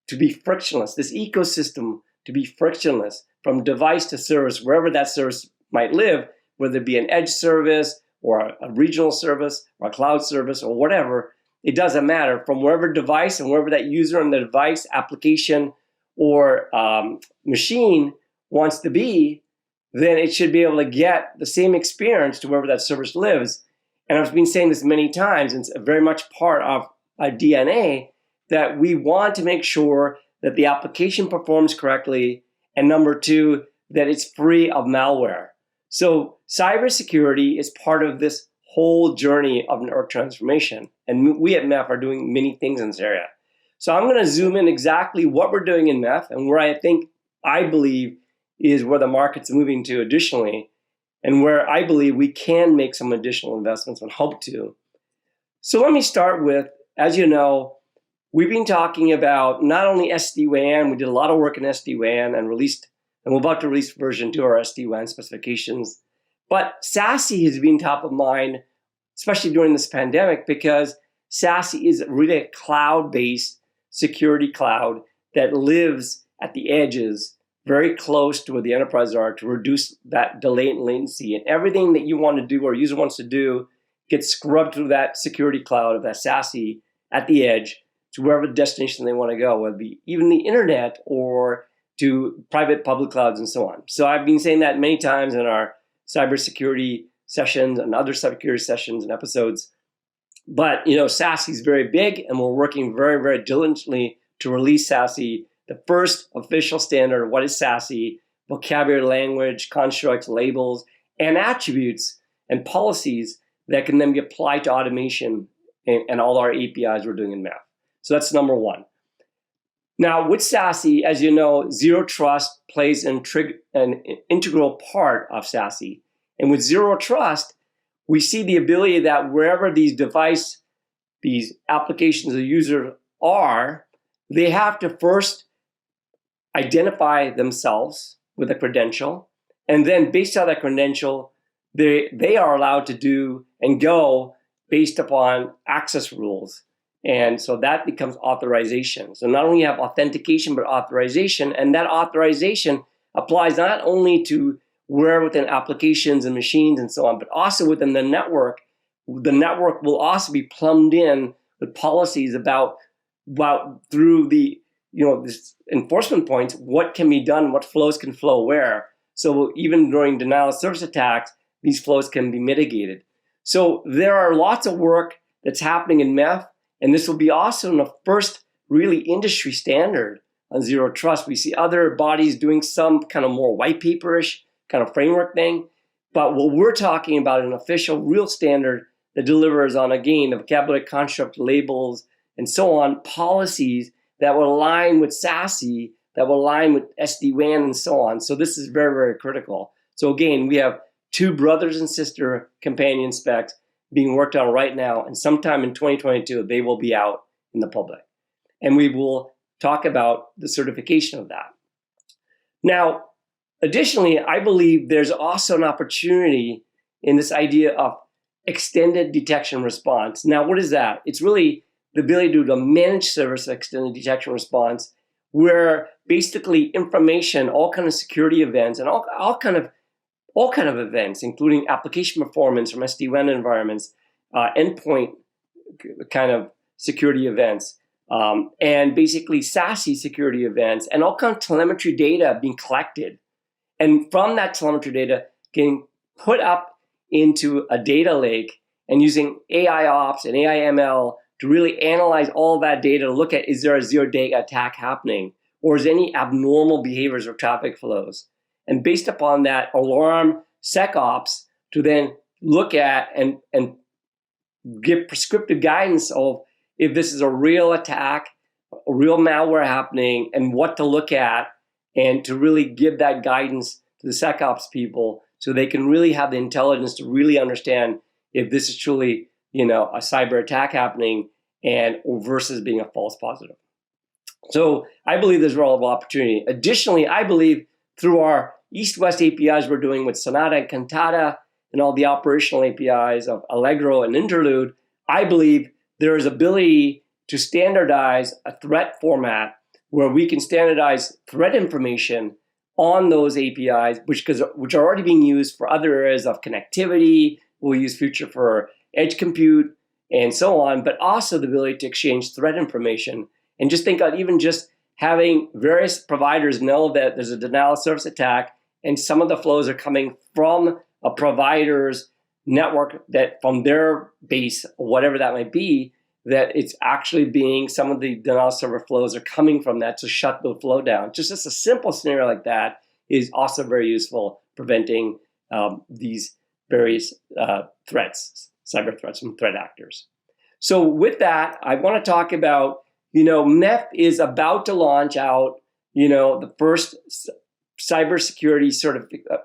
to be frictionless, this ecosystem to be frictionless from device to service, wherever that service might live, whether it be an edge service or a regional service or a cloud service or whatever, it doesn't matter. From wherever device and wherever that user and the device, application, or machine wants to be, then it should be able to get the same experience to wherever that service lives. And I've been saying this many times, and it's very much part of our DNA, that we want to make sure that the application performs correctly, and number two, that it's free of malware. So cybersecurity is part of this whole journey of network transformation. And we at MEF are doing many things in this area. So I'm going to zoom in exactly what we're doing in MEF and where I believe is where the market's moving to additionally, and where I believe we can make some additional investments and hope to. So let me start with, as you know, we've been talking about not only SD-WAN, we did a lot of work in SD-WAN and we're about to release version 2 of our SD-WAN specifications. But SASE has been top of mind, especially during this pandemic, because SASE is really a cloud-based security cloud that lives at the edges, very close to where the enterprises are, to reduce that delay and latency. And everything that you want to do or a user wants to do gets scrubbed through that security cloud of that SASE at the edge to wherever destination they want to go, whether it be even the internet or to private public clouds and so on. So I've been saying that many times in our cybersecurity sessions and other cybersecurity sessions and episodes. But SASE is very big, and we're working very, very diligently to release SASE, the first official standard of what is SASE, vocabulary, language, constructs, labels, and attributes and policies that can then be applied to automation and all our APIs we're doing in MEF. So that's number one. Now, with SASE, as you know, zero trust plays an integral part of SASE. And with zero trust, we see the ability that wherever these applications or users are, they have to first identify themselves with a credential. And then based on that credential, they are allowed to do and go based upon access rules. And so that becomes authorization. So not only you have authentication, but authorization. And that authorization applies not only to where within applications and machines and so on, but also within the network. The network will also be plumbed in with policies about through the this enforcement points, what can be done, what flows can flow where. So even during denial of service attacks, these flows can be mitigated. So there are lots of work that's happening in MEF, and this will be also the first really industry standard on zero trust. We see other bodies doing some kind of more white paperish kind of framework thing, but what we're talking about is an official real standard that delivers on, again, the vocabulary, construct, labels, and so on, policies that will align with SASE, that will align with SD-WAN and so on. So this is very, very critical. So again, we have two brothers and sister companion specs being worked on right now, and sometime in 2022, they will be out in the public. And we will talk about the certification of that. Now, additionally, I believe there's also an opportunity in this idea of extended detection response. Now, what is that? It's really the ability to do a managed service extended detection response, where basically information, all kind of security events, and all kind of events, including application performance from SD-WAN environments, endpoint kind of security events, and basically SASE security events, and all kind of telemetry data being collected. And from that telemetry data getting put up into a data lake and using AI ops and AI ML to really analyze all that data to look at, is there a zero-day attack happening? Or is any abnormal behaviors or traffic flows? And based upon that, alarm SecOps to then look at and give prescriptive guidance of if this is a real attack, a real malware happening, and what to look at, and to really give that guidance to the SecOps people so they can really have the intelligence to really understand if this is truly, a cyber attack happening and versus being a false positive. So I believe there's a real opportunity. Additionally, I believe through our East-West APIs we're doing with Sonata and Cantata and all the operational APIs of Allegro and Interlude, I believe there is ability to standardize a threat format where we can standardize threat information on those APIs, which are already being used for other areas of connectivity. We'll use future for edge compute and so on, but also the ability to exchange threat information. And just think of even just having various providers know that there's a denial of service attack, and some of the flows are coming from a provider's network, that from their base, whatever that might be, that it's actually being, some of the denial of service flows are coming from that to shut the flow down. Just a simple scenario like that is also very useful, preventing these various threats, cyber threats from threat actors. So with that, I want to talk about, MEF is about to launch out, the first cybersecurity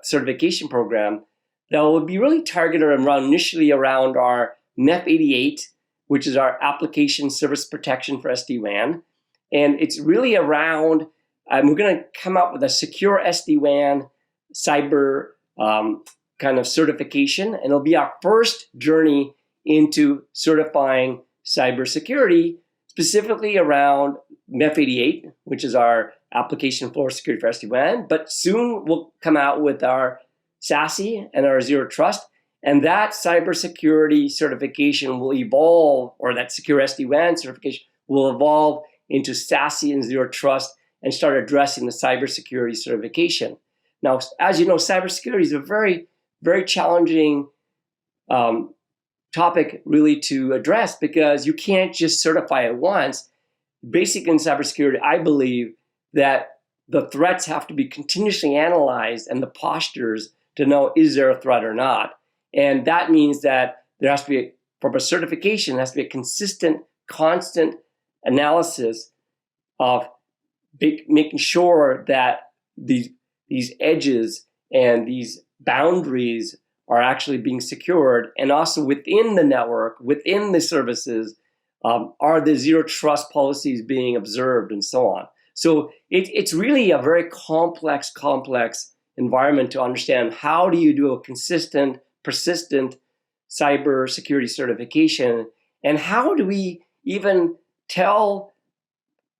certification program that will be really targeted initially around our MEF-88, which is our application service protection for SD-WAN. And it's really around, we're going to come up with a secure SD-WAN cyber kind of certification. And it'll be our first journey into certifying cybersecurity, specifically around MEF-88, which is our application floor security for SD-WAN. But soon we'll come out with our SASE and our Zero Trust. And that cybersecurity certification will evolve, or that secure SD-WAN certification will evolve into SASE and Zero Trust and start addressing the cybersecurity certification. Now, as you know, cybersecurity is a very, very challenging topic really to address, because you can't just certify it once. Basically in cybersecurity, I believe that the threats have to be continuously analyzed and the postures to know, is there a threat or not? And that means that there has to be, from a certification, there has to be a consistent, constant analysis of making sure that these edges and these boundaries are actually being secured, and also within the network, within the services, are the zero trust policies being observed, and so on. So it's really a very complex environment to understand. How do you do a consistent, persistent cybersecurity certification, and how do we even tell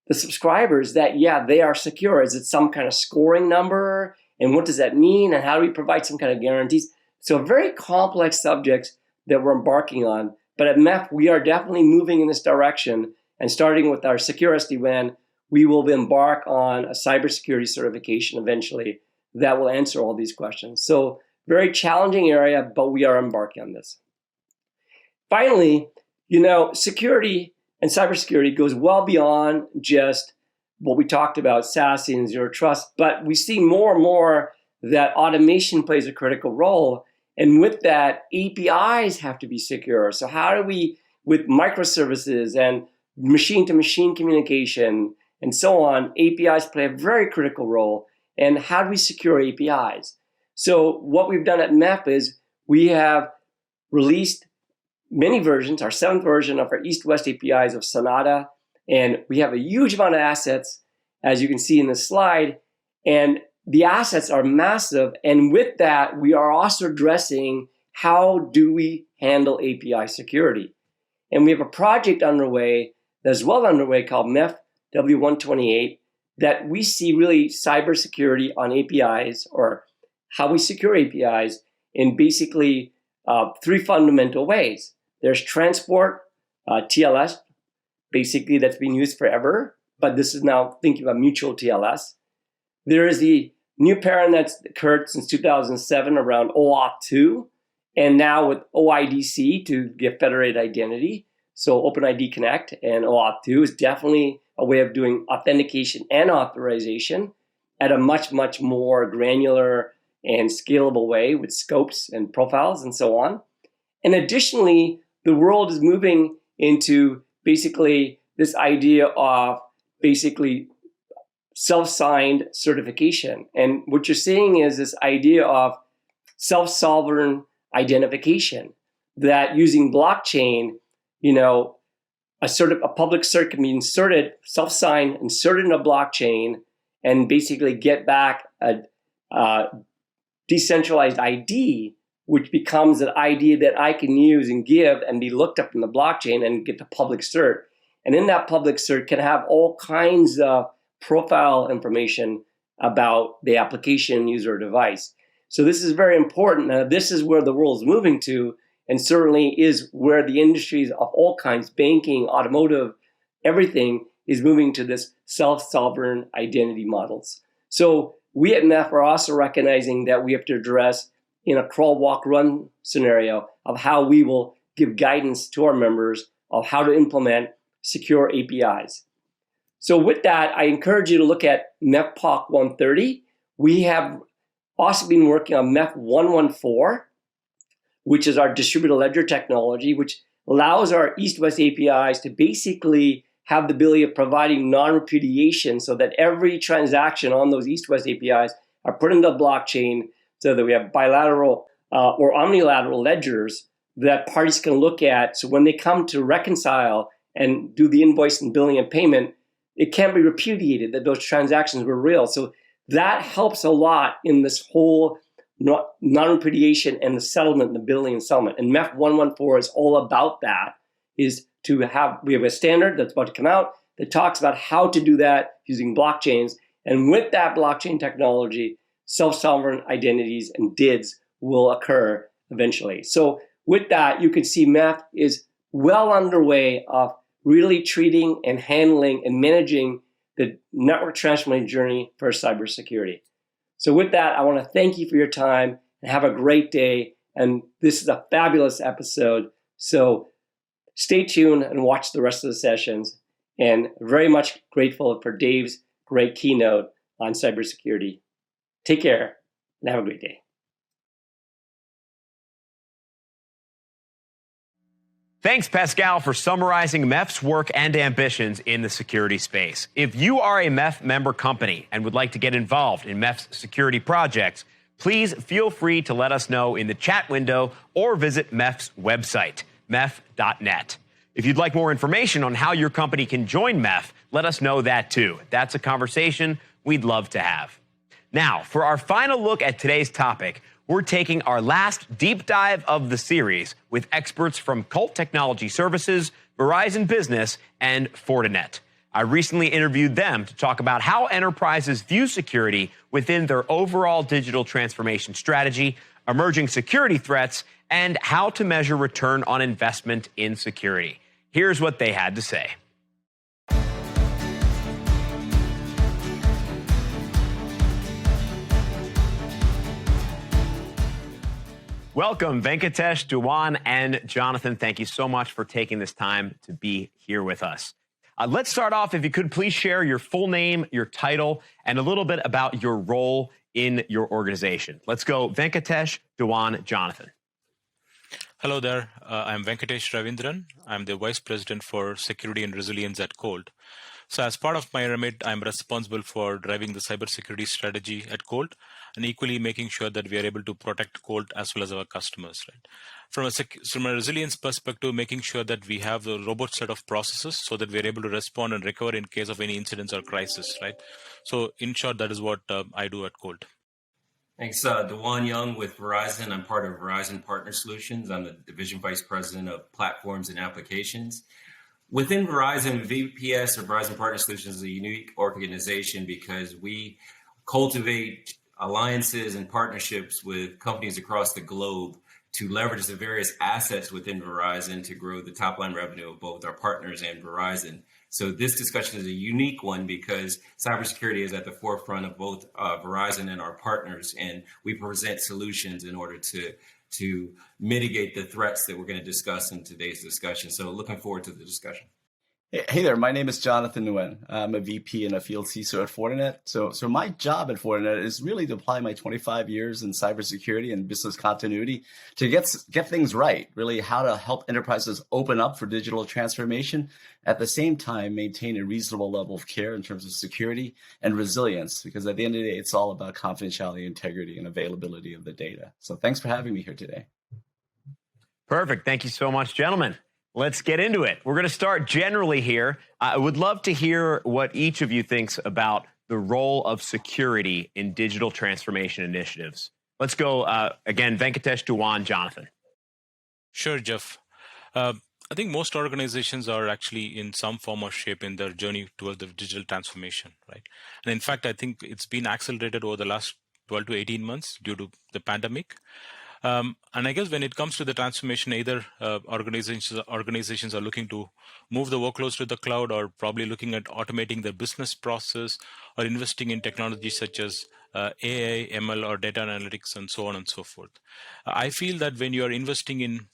the subscribers that, yeah, they are secure? Is it some kind of scoring number? And what does that mean? And how do we provide some kind of guarantees? So very complex subjects that we're embarking on. But at MEF, we are definitely moving in this direction. And starting with our secure SD-WAN, we will embark on a cybersecurity certification eventually that will answer all these questions. So very challenging area, but we are embarking on this. Finally, security and cybersecurity goes well beyond just what we talked about, SASE and Zero Trust, but we see more and more that automation plays a critical role. And with that, APIs have to be secure. So how do we, with microservices and machine-to-machine communication and so on, APIs play a very critical role. And how do we secure APIs? So what we've done at MEF is we have released many versions, our 7th version of our East-West APIs of Sonata, and we have a huge amount of assets, as you can see in this slide, and the assets are massive. And with that, we are also addressing how do we handle API security. And we have a project underway that's well underway called MEF-W128 that we see really cybersecurity on APIs, or how we secure APIs, in basically three fundamental ways. There's transport, TLS, basically that's been used forever, but this is now thinking about mutual TLS. There is the new paradigm that's occurred since 2007 around OAuth 2, and now with OIDC to give federated identity. So OpenID Connect and OAuth 2 is definitely a way of doing authentication and authorization at a much, much more granular and scalable way with scopes and profiles and so on. And additionally, the world is moving into basically this idea of basically self-signed certification. And what you're seeing is this idea of self-sovereign identification, that using blockchain, a public cert can be inserted, self-signed, inserted in a blockchain, and basically get back a decentralized ID, which becomes an ID that I can use and give and be looked up in the blockchain and get the public cert. And in that public cert can have all kinds of profile information about the application, user, or device. So this is very important. Now, this is where the world is moving to, and certainly is where the industries of all kinds, banking, automotive, everything is moving to this self-sovereign identity models. So we at MEF are also recognizing that we have to address in a crawl, walk, run scenario of how we will give guidance to our members of how to implement secure APIs. So with that, I encourage you to look at MEF-POC 130. We have also been working on MEF-114, which is our distributed ledger technology, which allows our East-West APIs to basically have the ability of providing non-repudiation so that every transaction on those East-West APIs are put into the blockchain so that we have bilateral or omnilateral ledgers that parties can look at. So when they come to reconcile and do the invoice and billing and payment, it can't be repudiated that those transactions were real. So that helps a lot in this whole non-repudiation and the settlement, the billing and settlement. And MEF 114 is all about that, is to have, we have a standard that's about to come out that talks about how to do that using blockchains. And with that blockchain technology, self-sovereign identities and DIDs will occur eventually. So with that, you can see MEF is well underway of really treating and handling and managing the network transformation journey for cybersecurity. So with that, I want to thank you for your time and have a great day. And this is a fabulous episode. So stay tuned and watch the rest of the sessions. And very much grateful for Dave's great keynote on cybersecurity. Take care and have a great day. Thanks, Pascal, for summarizing MEF's work and ambitions in the security space. If you are a MEF member company and would like to get involved in MEF's security projects, please feel free to let us know in the chat window or visit MEF's website, mef.net. If you'd like more information on how your company can join MEF, let us know that too. That's a conversation we'd love to have. Now, for our final look at today's topic, we're taking our last deep dive of the series with experts from Colt Technology Services, Verizon Business, and Fortinet. I recently interviewed them to talk about how enterprises view security within their overall digital transformation strategy, emerging security threats, and how to measure return on investment in security. Here's what they had to say. Welcome, Venkatesh, Sd-Wan, and Jonathan. Thank you so much for taking this time to be here with us. Let's start off, if you could please share your full name, your title, and a little bit about your role in your organization. Let's go, Venkatesh, Sd-Wan, Jonathan. Hello there. I'm Venkatesh Ravindran. I'm the Vice President for Security and Resilience at Colt. So as part of my remit, I'm responsible for driving the cybersecurity strategy at Colt and equally making sure that we are able to protect Colt as well as our customers. Right? From a resilience perspective, making sure that we have a robust set of processes so that we are able to respond and recover in case of any incidents or crisis. Right? So in short, that is what I do at Colt. Thanks, Dewan Young with Verizon. I'm part of Verizon Partner Solutions. I'm the Division Vice President of Platforms and Applications. Within Verizon, VPS or Verizon Partner Solutions is a unique organization because we cultivate alliances and partnerships with companies across the globe to leverage the various assets within Verizon to grow the top line revenue of both our partners and Verizon. So this discussion is a unique one because cybersecurity is at the forefront of both Verizon and our partners, and we present solutions in order to mitigate the threats that we're going to discuss in today's discussion. So looking forward to the discussion. Hey there, my name is Jonathan Nguyen. I'm a VP and a field CISO at Fortinet. So my job at Fortinet is really to apply my 25 years in cybersecurity and business continuity to get things right, really how to help enterprises open up for digital transformation, at the same time maintain a reasonable level of care in terms of security and resilience, because at the end of the day, it's all about confidentiality, integrity, and availability of the data. So thanks for having me here today. Perfect. Thank you so much, gentlemen. Let's get into it. We're going to start generally here. I would love to hear what each of you thinks about the role of security in digital transformation initiatives. Let's go, again, Venkatesh, Sd-Wan, Jonathan. Sure, Jeff. I think most organizations are actually in some form or shape in their journey toward the digital transformation, right? And in fact, I think it's been accelerated over the last 12 to 18 months due to the pandemic. And I guess when it comes to the transformation, either organizations are looking to move the workloads to the cloud, or probably looking at automating their business process, or investing in technologies such as AI, ML, or data analytics, and so on and so forth. I feel that when you are investing in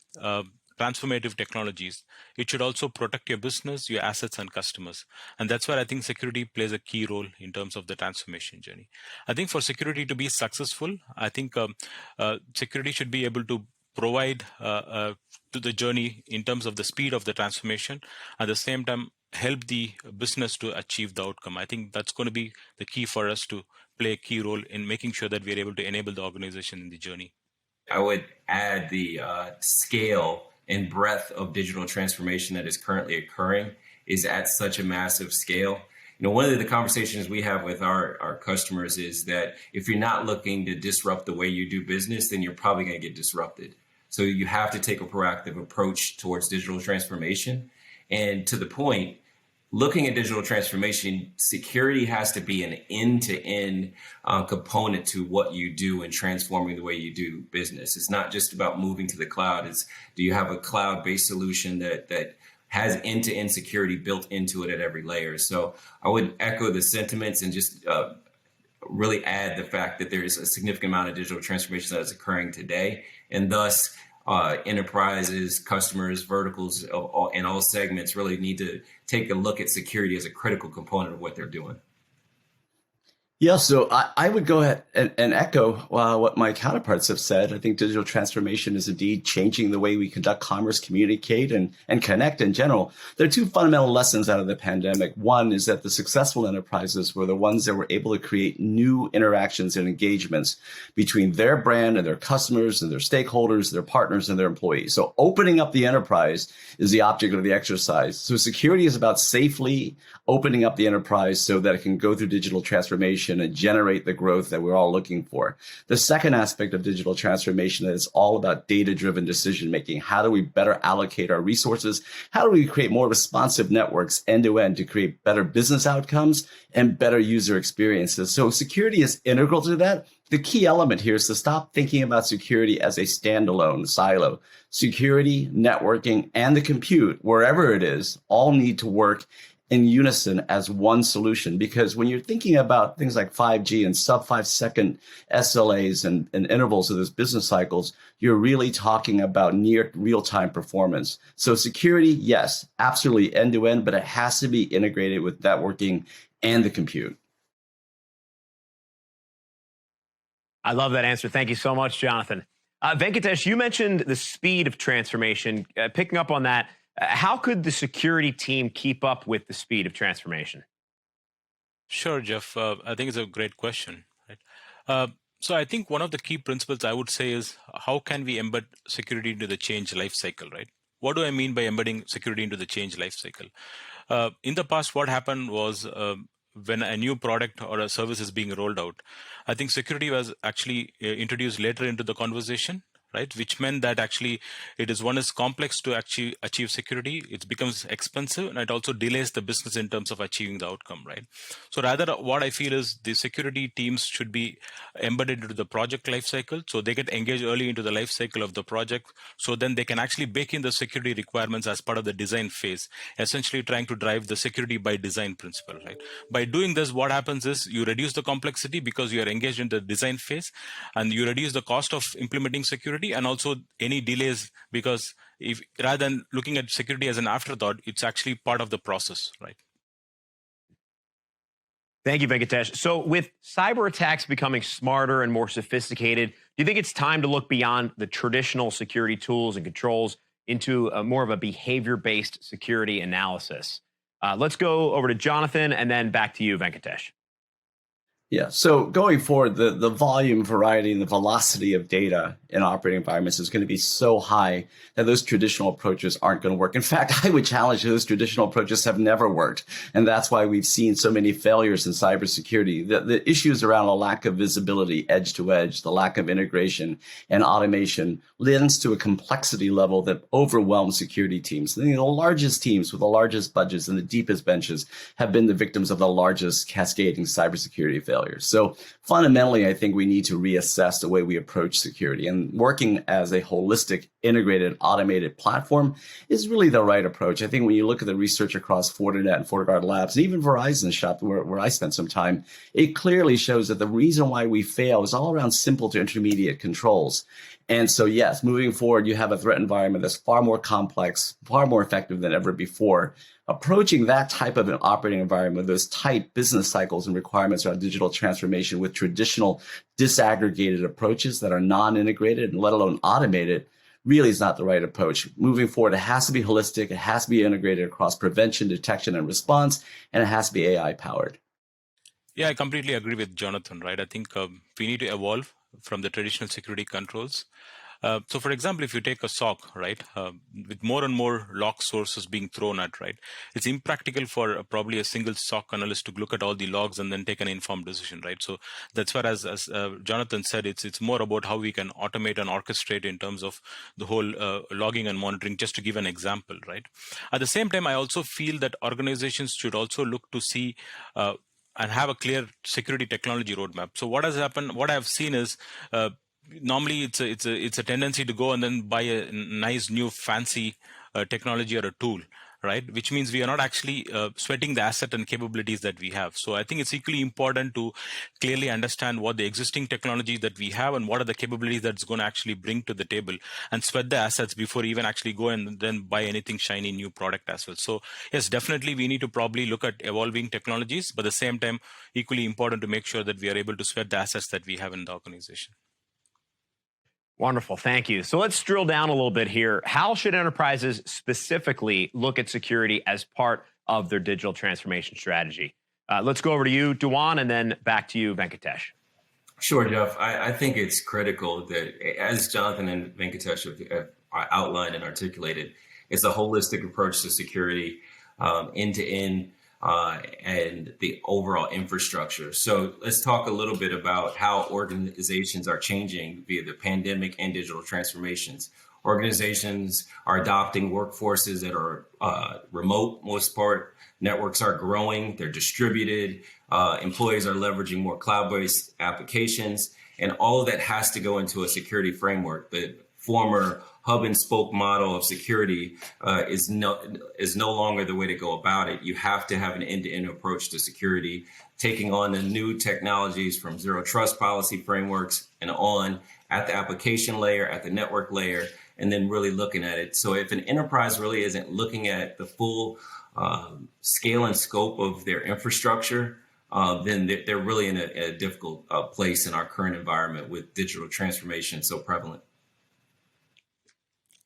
transformative technologies, it should also protect your business, your assets, and customers. And that's where I think security plays a key role in terms of the transformation journey. I think for security to be successful, I think security should be able to provide to the journey in terms of the speed of the transformation, at the same time help the business to achieve the outcome. I think that's going to be the key for us to play a key role in making sure that we're able to enable the organization in the journey. I would add the scale and breadth of digital transformation that is currently occurring is at such a massive scale. You know, one of the conversations we have with our customers is that if you're not looking to disrupt the way you do business, then you're probably going to get disrupted. So you have to take a proactive approach towards digital transformation. And to the point, looking at digital transformation, security has to be an end-to-end component to what you do and transforming the way you do business. It's not just about moving to the cloud. It's, do you have a cloud-based solution that has end-to-end security built into it at every layer? So I would echo the sentiments and just really add the fact that there is a significant amount of digital transformation that is occurring today, and thus enterprises, customers, verticals, in all segments really need to take a look at security as a critical component of what they're doing. Yeah, so I would go ahead and echo what my counterparts have said. I think digital transformation is indeed changing the way we conduct commerce, communicate, and connect in general. There are two fundamental lessons out of the pandemic. One is that the successful enterprises were the ones that were able to create new interactions and engagements between their brand and their customers and their stakeholders, their partners, and their employees. So opening up the enterprise is the object of the exercise. So security is about safely opening up the enterprise so that it can go through digital transformation and generate the growth that we're all looking for. The second aspect of digital transformation is all about data-driven decision-making. How do we better allocate our resources? How do we create more responsive networks end-to-end to create better business outcomes and better user experiences? So security is integral to that. The key element here is to stop thinking about security as a standalone silo. Security, networking, and the compute, wherever it is, all need to work in unison as one solution. Because when you're thinking about things like 5G and sub 5-second SLAs and intervals of those business cycles, you're really talking about near real-time performance. So security, yes, absolutely end-to-end, but it has to be integrated with networking and the compute. I love that answer. Thank you so much, Jonathan. Venkatesh, you mentioned the speed of transformation. Picking up on that, how could the security team keep up with the speed of transformation? Sure, Jeff. I think it's a great question. Right? So I think one of the key principles I would say is how can we embed security into the change lifecycle, right? What do I mean by embedding security into the change lifecycle? In the past, what happened was when a new product or a service is being rolled out, I think security was actually introduced later into the conversation right? Which meant that actually it is one is complex to actually achieve security. It becomes expensive, and it also delays the business in terms of achieving the outcome, right? So rather, what I feel is the security teams should be embedded into the project lifecycle, so they get engaged early into the lifecycle of the project, so then they can actually bake in the security requirements as part of the design phase, essentially trying to drive the security by design principle, right? By doing this, what happens is you reduce the complexity because you are engaged in the design phase, and you reduce the cost of implementing security and also any delays, because if rather than looking at security as an afterthought, it's actually part of the process, right? Thank you, Venkatesh. So with cyber attacks becoming smarter and more sophisticated, do you think it's time to look beyond the traditional security tools and controls into more of a behavior-based security analysis? Let's go over to Jonathan and then back to you, Venkatesh. Yeah. So going forward, the volume, variety, and the velocity of data in operating environments is going to be so high that those traditional approaches aren't going to work. In fact, I would challenge those traditional approaches have never worked. And that's why we've seen so many failures in cybersecurity. The issues around a lack of visibility, edge to edge, the lack of integration and automation lends to a complexity level that overwhelms security teams. The largest teams with the largest budgets and the deepest benches have been the victims of the largest cascading cybersecurity failures. So fundamentally, I think we need to reassess the way we approach security, and working as a holistic, integrated, automated platform is really the right approach. I think when you look at the research across Fortinet and FortiGuard Labs, and even Verizon shop where I spent some time, it clearly shows that the reason why we fail is all around simple to intermediate controls. And so, yes, moving forward, you have a threat environment that's far more complex, far more effective than ever before. Approaching that type of an operating environment, those tight business cycles and requirements around digital transformation with traditional disaggregated approaches that are non-integrated and let alone automated, really is not the right approach. Moving forward, it has to be holistic, it has to be integrated across prevention, detection, and response, and it has to be AI powered. Yeah, I completely agree with Jonathan, right? I think we need to evolve from the traditional security controls. So, for example, if you take a SOC, right, with more and more log sources being thrown at, right, it's impractical for probably a single SOC analyst to look at all the logs and then take an informed decision, right? So that's where, as Jonathan said, it's more about how we can automate and orchestrate in terms of the whole logging and monitoring, just to give an example, right? At the same time, I also feel that organizations should also look to see and have a clear security technology roadmap. So what has happened, what I've seen is, normally it's a tendency to go and then buy a nice new fancy technology or a tool, right? Which means we are not actually sweating the asset and capabilities that we have. So I think it's equally important to clearly understand what the existing technology that we have and what are the capabilities that's going to actually bring to the table, and sweat the assets before even actually go and then buy anything shiny new product as well. So yes, definitely we need to probably look at evolving technologies, but at the same time, equally important to make sure that we are able to sweat the assets that we have in the organization. Wonderful. Thank you. So let's drill down a little bit here. How should enterprises specifically look at security as part of their digital transformation strategy? Let's go over to you, Sd-Wan, and then back to you, Venkatesh. Sure, Jeff. I think it's critical that, as Jonathan and Venkatesh have outlined and articulated, it's a holistic approach to security, end-to-end, and the overall infrastructure. So let's talk a little bit about how organizations are changing via the pandemic and digital transformations. Organizations are adopting workforces that are remote, most part. Networks are growing, they're distributed. Employees are leveraging more cloud-based applications, and all of that has to go into a security framework. The former hub and spoke model of security is no longer the way to go about it. You have to have an end-to-end approach to security, taking on the new technologies from zero trust policy frameworks and on at the application layer, at the network layer, and then really looking at it. So if an enterprise really isn't looking at the full scale and scope of their infrastructure, then they're really in a difficult place in our current environment with digital transformation so prevalent.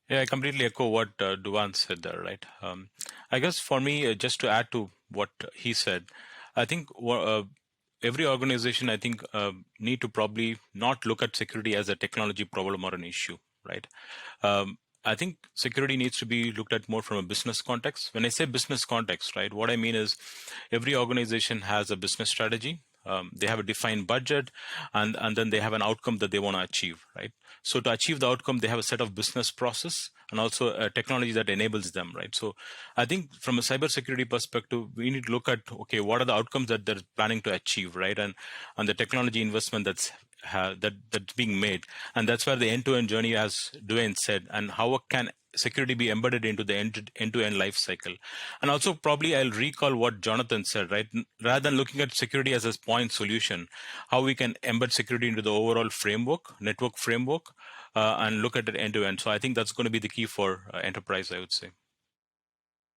Yeah, I completely echo what Sd-Wan said there, right? I guess for me, just to add to what he said, I think every organization, I think, need to probably not look at security as a technology problem or an issue, right? I think security needs to be looked at more from a business context. When I say business context, right, what I mean is every organization has a business strategy. They have a defined budget, and then they have an outcome that they want to achieve, right? So to achieve the outcome, they have a set of business process and also a technology that enables them, right? So I think from a cybersecurity perspective, we need to look at, okay, what are the outcomes that they're planning to achieve, right? And the technology investment that's being made. And that's where the end-to-end journey, as Dwayne said, and how can security be embedded into the end-to-end life cycle. And also probably I'll recall what Jonathan said, right? Rather than looking at security as a point solution, how we can embed security into the overall framework, network framework, and look at it end-to-end. So I think that's going to be the key for enterprise, I would say.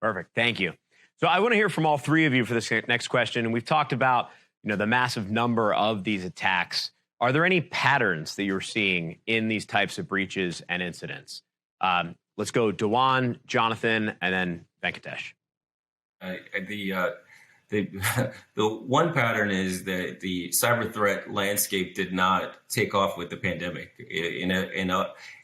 Perfect. Thank you. So I want to hear from all three of you for this next question. And we've talked about, the massive number of these attacks. Are there any patterns that you're seeing in these types of breaches and incidents? Let's go Dewan, Jonathan, and then Venkatesh. The one pattern is that the cyber threat landscape did not take off with the pandemic. It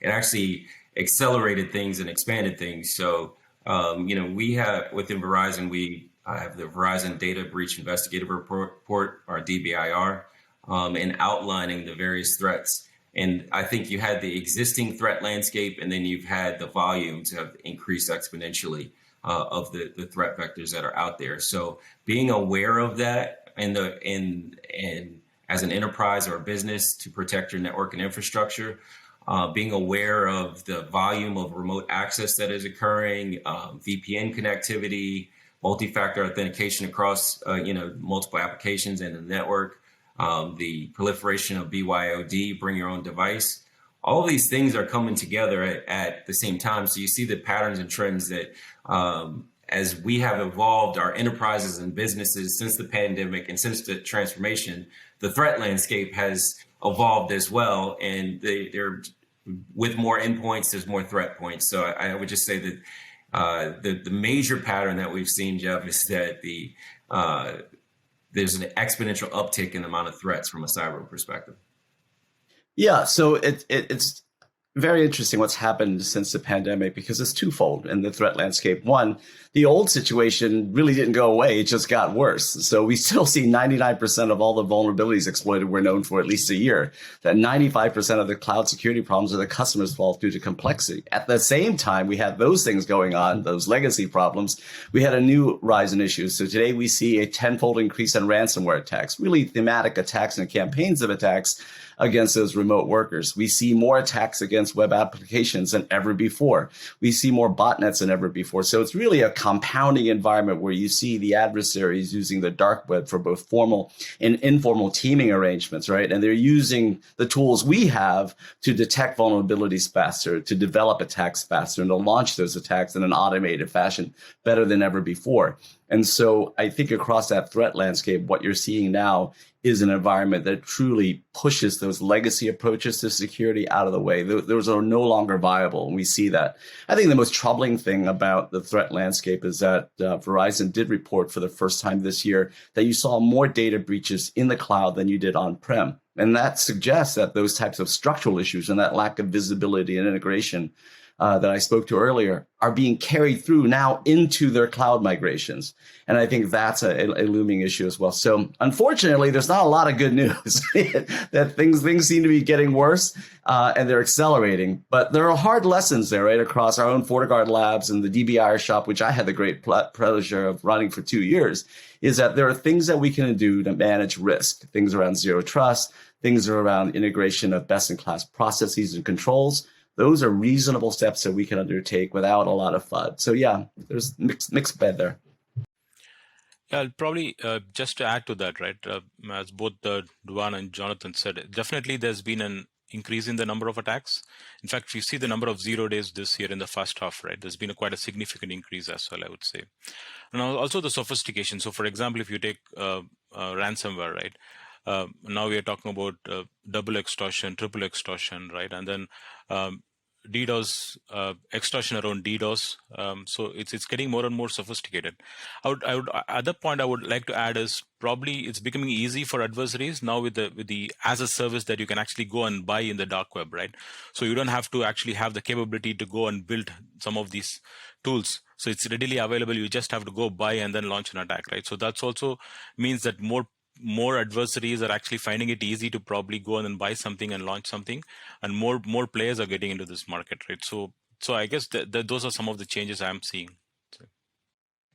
actually accelerated things and expanded things. So, we have within Verizon, we have the Verizon Data Breach Investigative Report, or DBIR, and outlining the various threats. And I think you had the existing threat landscape, and then you've had the volumes have increased exponentially of the threat vectors that are out there. So being aware of that and as an enterprise or a business to protect your network and infrastructure, being aware of the volume of remote access that is occurring, VPN connectivity, multi-factor authentication across multiple applications in the network, the proliferation of BYOD, bring your own device. All of these things are coming together at the same time. So you see the patterns and trends that as we have evolved our enterprises and businesses since the pandemic and since the transformation, the threat landscape has evolved as well. And they're with more endpoints, there's more threat points. So I would just say that the major pattern that we've seen, Jeff, is that there's an exponential uptick in the amount of threats from a cyber perspective. Yeah, so it's very interesting what's happened since the pandemic, because it's twofold in the threat landscape. One, the old situation really didn't go away. It just got worse. So we still see 99% of all the vulnerabilities exploited were known for at least a year. That 95% of the cloud security problems are the customer's fault due to complexity. At the same time, we had those things going on, those legacy problems. We had a new rise in issues. So today we see a tenfold increase in ransomware attacks, really thematic attacks and campaigns of attacks against those remote workers. We see more attacks against web applications than ever before. We see more botnets than ever before. So it's really a compounding environment where you see the adversaries using the dark web for both formal and informal teaming arrangements, right? And they're using the tools we have to detect vulnerabilities faster, to develop attacks faster, and to launch those attacks in an automated fashion better than ever before. And so I think across that threat landscape, what you're seeing now is an environment that truly pushes those legacy approaches to security out of the way. Those are no longer viable, and we see that. I think the most troubling thing about the threat landscape is that Verizon did report for the first time this year that you saw more data breaches in the cloud than you did on-prem. And that suggests that those types of structural issues and that lack of visibility and integration that I spoke to earlier are being carried through now into their cloud migrations. And I think that's a looming issue as well. So unfortunately, there's not a lot of good news that things seem to be getting worse and they're accelerating. But there are hard lessons there, right, across our own FortiGuard labs and the DBIR shop, which I had the great pleasure of running for 2 years, is that there are things that we can do to manage risk, things around zero trust, things around integration of best-in-class processes and controls. Those are reasonable steps that we can undertake without a lot of FUD. So yeah, there's mixed bed there. Yeah, I'll probably just to add to that, right, as both Duan and Jonathan said, definitely there's been an increase in the number of attacks. In fact, if you see the number of 0 days this year in the first half, right, there's been quite a significant increase as well, I would say. And also the sophistication. So for example, if you take ransomware, right, now we are talking about double extortion, triple extortion, right? And then DDoS, extortion around DDoS. So it's getting more and more sophisticated. Other point I would like to add is probably it's becoming easy for adversaries now with the as a service that you can actually go and buy in the dark web, right? So you don't have to actually have the capability to go and build some of these tools. So it's readily available. You just have to go buy and then launch an attack, right? So that's also means that more more adversaries are actually finding it easy to probably go and buy something and launch something, and more players are getting into this market, right? So I guess those are some of the changes I'm seeing.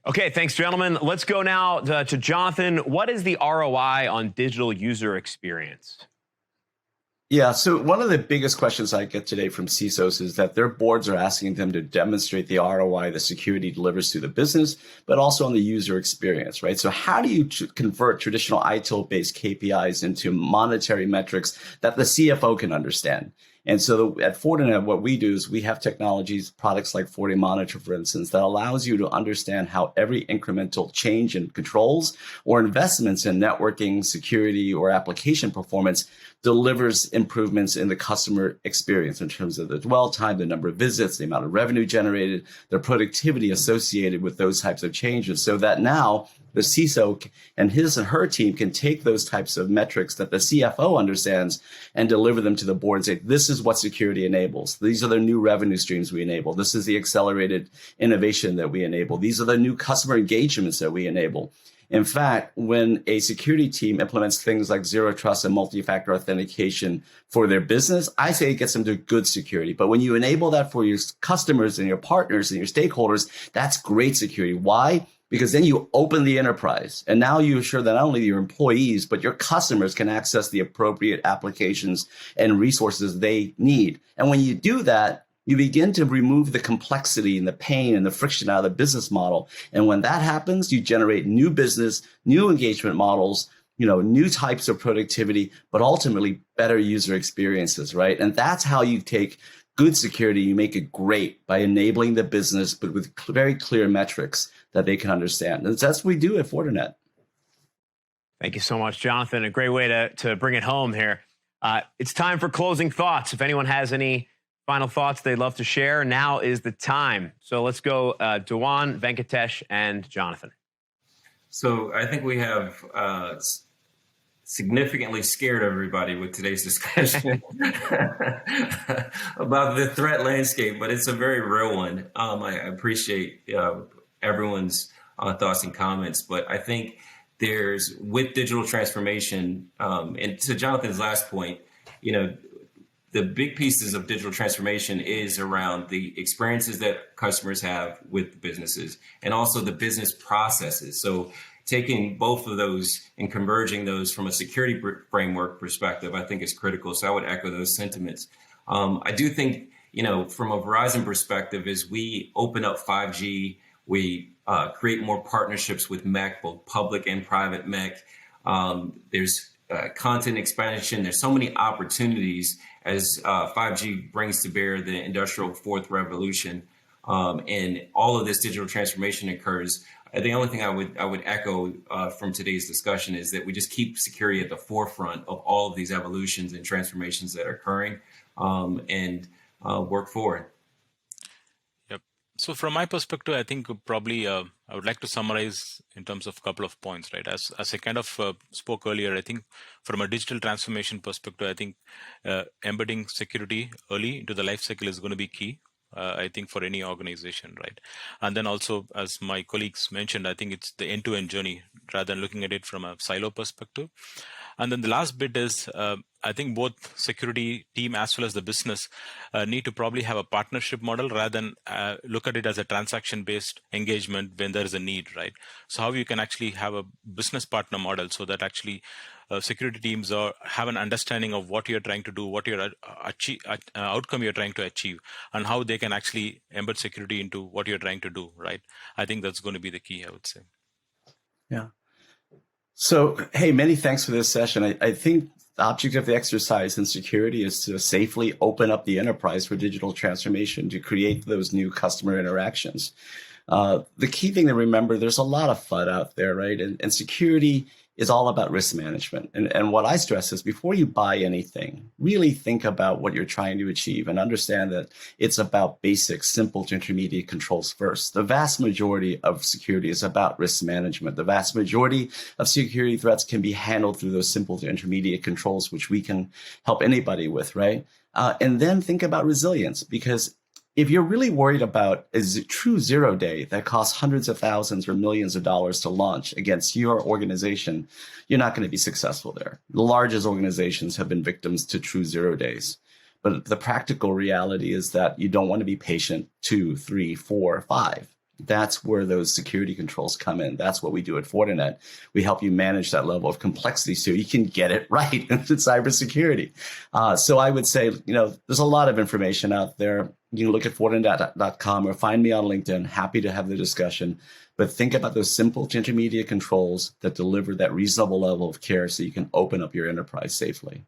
Okay, thanks, gentlemen. Let's go now to Jonathan. What is the ROI on digital user experience? Yeah, so one of the biggest questions I get today from CISOs is that their boards are asking them to demonstrate the ROI that security delivers to the business, but also on the user experience, right? So how do you convert traditional ITIL-based KPIs into monetary metrics that the CFO can understand? And so at Fortinet, what we do is we have technologies, products like FortiMonitor, for instance, that allows you to understand how every incremental change in controls or investments in networking, security, or application performance delivers improvements in the customer experience in terms of the dwell time, the number of visits, the amount of revenue generated, the productivity associated with those types of changes, so that now the CISO and his and her team can take those types of metrics that the CFO understands and deliver them to the board and say, this is what security enables. These are the new revenue streams we enable. This is the accelerated innovation that we enable. These are the new customer engagements that we enable. In fact, when a security team implements things like zero trust and multi-factor authentication for their business, I say it gets them to good security. But when you enable that for your customers and your partners and your stakeholders, that's great security. Why? Because then you open the enterprise, and now you assure that not only your employees, but your customers can access the appropriate applications and resources they need. And when you do that, you begin to remove the complexity and the pain and the friction out of the business model. And when that happens, you generate new business, new engagement models, new types of productivity, but ultimately better user experiences, right? And that's how you take good security, you make it great by enabling the business, but with very clear metrics that they can understand. And that's what we do at Fortinet. Thank you so much, Jonathan. A great way to bring it home here. It's time for closing thoughts. If anyone has any final thoughts they'd love to share, now is the time. So let's go Sd-Wan, Venkatesh, and Jonathan. So I think we have significantly scared everybody with today's discussion about the threat landscape, but it's a very real one. I appreciate everyone's thoughts and comments, but I think with digital transformation, and to Jonathan's last point, the big pieces of digital transformation is around the experiences that customers have with businesses and also the business processes. So taking both of those and converging those from a security framework perspective, I think is critical. So I would echo those sentiments. I do think, from a Verizon perspective, as we open up 5G, we create more partnerships with MEC, both public and private MEC. There's content expansion. There's so many opportunities as 5G brings to bear the industrial fourth revolution, and all of this digital transformation occurs. The only thing I would echo from today's discussion is that we just keep security at the forefront of all of these evolutions and transformations that are occurring, and work forward. Yep. So from my perspective, I think probably I would like to summarize in terms of a couple of points, right? As I kind of spoke earlier, I think from a digital transformation perspective, I think embedding security early into the life cycle is going to be key. I think for any organization, right? And then also, as my colleagues mentioned, I think it's the end-to-end journey rather than looking at it from a silo perspective. And then the last bit is, I think both security team as well as the business need to probably have a partnership model rather than look at it as a transaction-based engagement when there is a need, right? So how you can actually have a business partner model so that actually security teams have an understanding of what you're trying to do, what your outcome you're trying to achieve, and how they can actually embed security into what you're trying to do, right? I think that's going to be the key, I would say. Yeah. So, hey, many thanks for this session. I think the object of the exercise in security is to safely open up the enterprise for digital transformation to create those new customer interactions. The key thing to remember, there's a lot of FUD out there, right? And security is all about risk management. And what I stress is before you buy anything, really think about what you're trying to achieve and understand that it's about basic, simple to intermediate controls first. The vast majority of security is about risk management. The vast majority of security threats can be handled through those simple to intermediate controls, which we can help anybody with, right? And then think about resilience, because If you're really worried about a true zero-day that costs hundreds of thousands or millions of dollars to launch against your organization, you're not going to be successful there. The largest organizations have been victims to true zero days. But the practical reality is that you don't want to be patient 2, 3, 4, 5. That's where those security controls come in. That's what we do at Fortinet. We help you manage that level of complexity so you can get it right in cybersecurity. So I would say, there's a lot of information out there. You can look at Fortinet.com or find me on LinkedIn. Happy to have the discussion. But think about those simple to intermediate controls that deliver that reasonable level of care so you can open up your enterprise safely.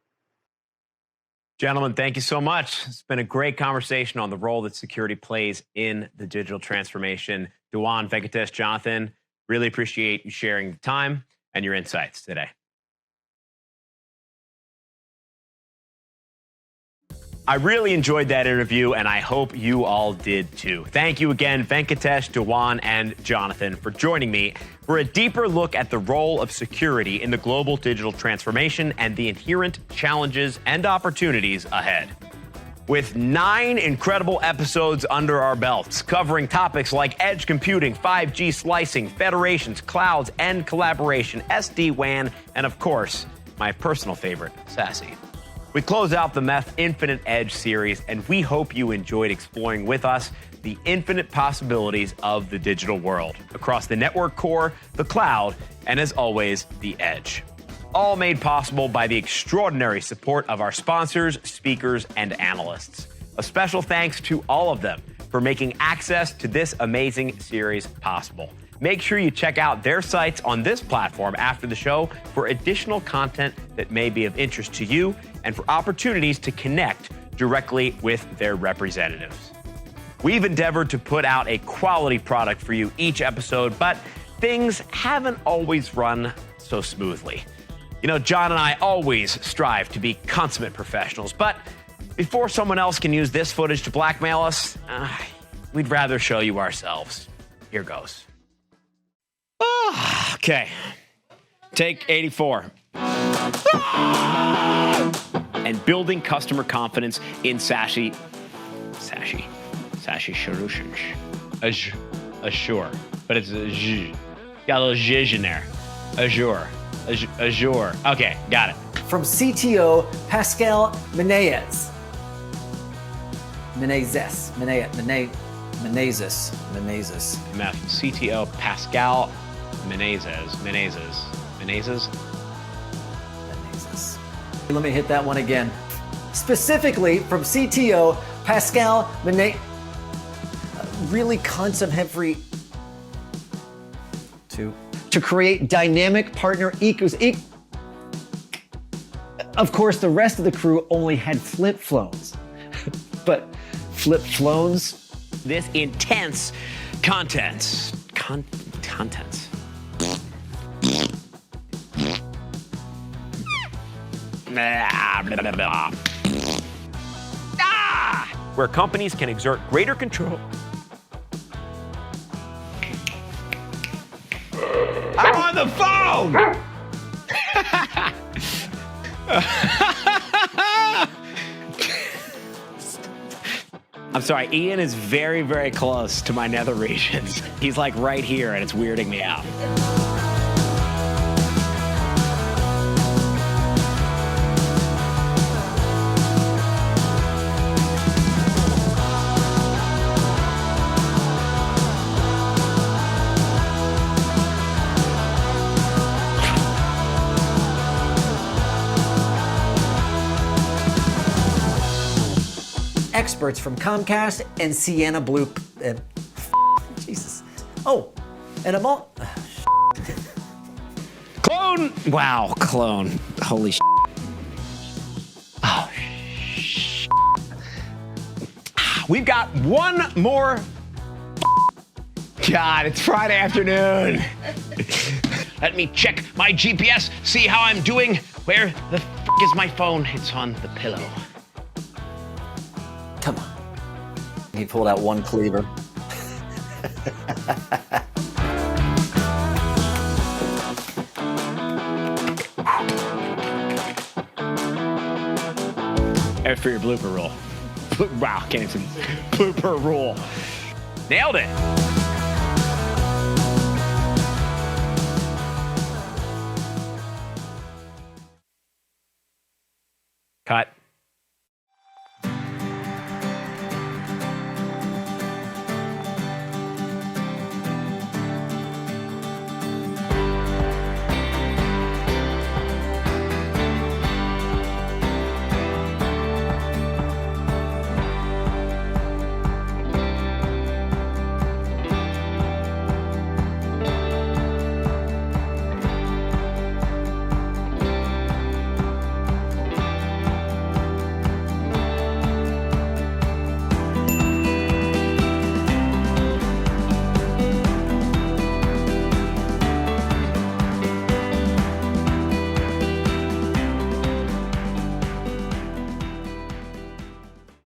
Gentlemen, thank you so much. It's been a great conversation on the role that security plays in the digital transformation. Sd-Wan, Venkatesh, Jonathan, really appreciate you sharing the time and your insights today. I really enjoyed that interview, and I hope you all did too. Thank you again, Venkatesh, Sd-Wan, and Jonathan, for joining me for a deeper look at the role of security in the global digital transformation and the inherent challenges and opportunities ahead. With 9 incredible episodes under our belts, covering topics like edge computing, 5G slicing, federations, clouds, and collaboration, SD-WAN, and of course, my personal favorite, SASE. We close out the MEF Infinite Edge series, and we hope you enjoyed exploring with us the infinite possibilities of the digital world across the network core, the cloud, and as always, the edge. All made possible by the extraordinary support of our sponsors, speakers, and analysts. A special thanks to all of them for making access to this amazing series possible. Make sure you check out their sites on this platform after the show for additional content that may be of interest to you and for opportunities to connect directly with their representatives. We've endeavored to put out a quality product for you each episode, but things haven't always run so smoothly. John and I always strive to be consummate professionals, but before someone else can use this footage to blackmail us, we'd rather show you ourselves. Here goes. Okay, take 84. And building customer confidence in SASE solutions. Azure, but it's a Z. Got a little zhizh in there. Azure. Okay, got it. From CTO Pascal Menezes. MEF CTO Pascal Menezes. Let me hit that one again. Specifically from CTO Pascal Menezes. Really concept-heavy to create dynamic partner ecosystem. Of course, the rest of the crew only had flip phones. But flip phones? This intense contents. Where companies can exert greater control. I'm on the phone! I'm sorry, Ian is very, very close to my nether regions. He's like right here, and it's weirding me out. Experts from Comcast and Sienna Blue. Jesus. Oh, and I'm all. Clone! Wow, clone. Holy shit. Oh, shit. We've got one more. God, it's Friday afternoon. Let me check my GPS, see how I'm doing. Where the is my phone? It's on the pillow. Come on. He pulled out one cleaver. And for your blooper roll. Wow, can't even blooper rule. Nailed it. Cut.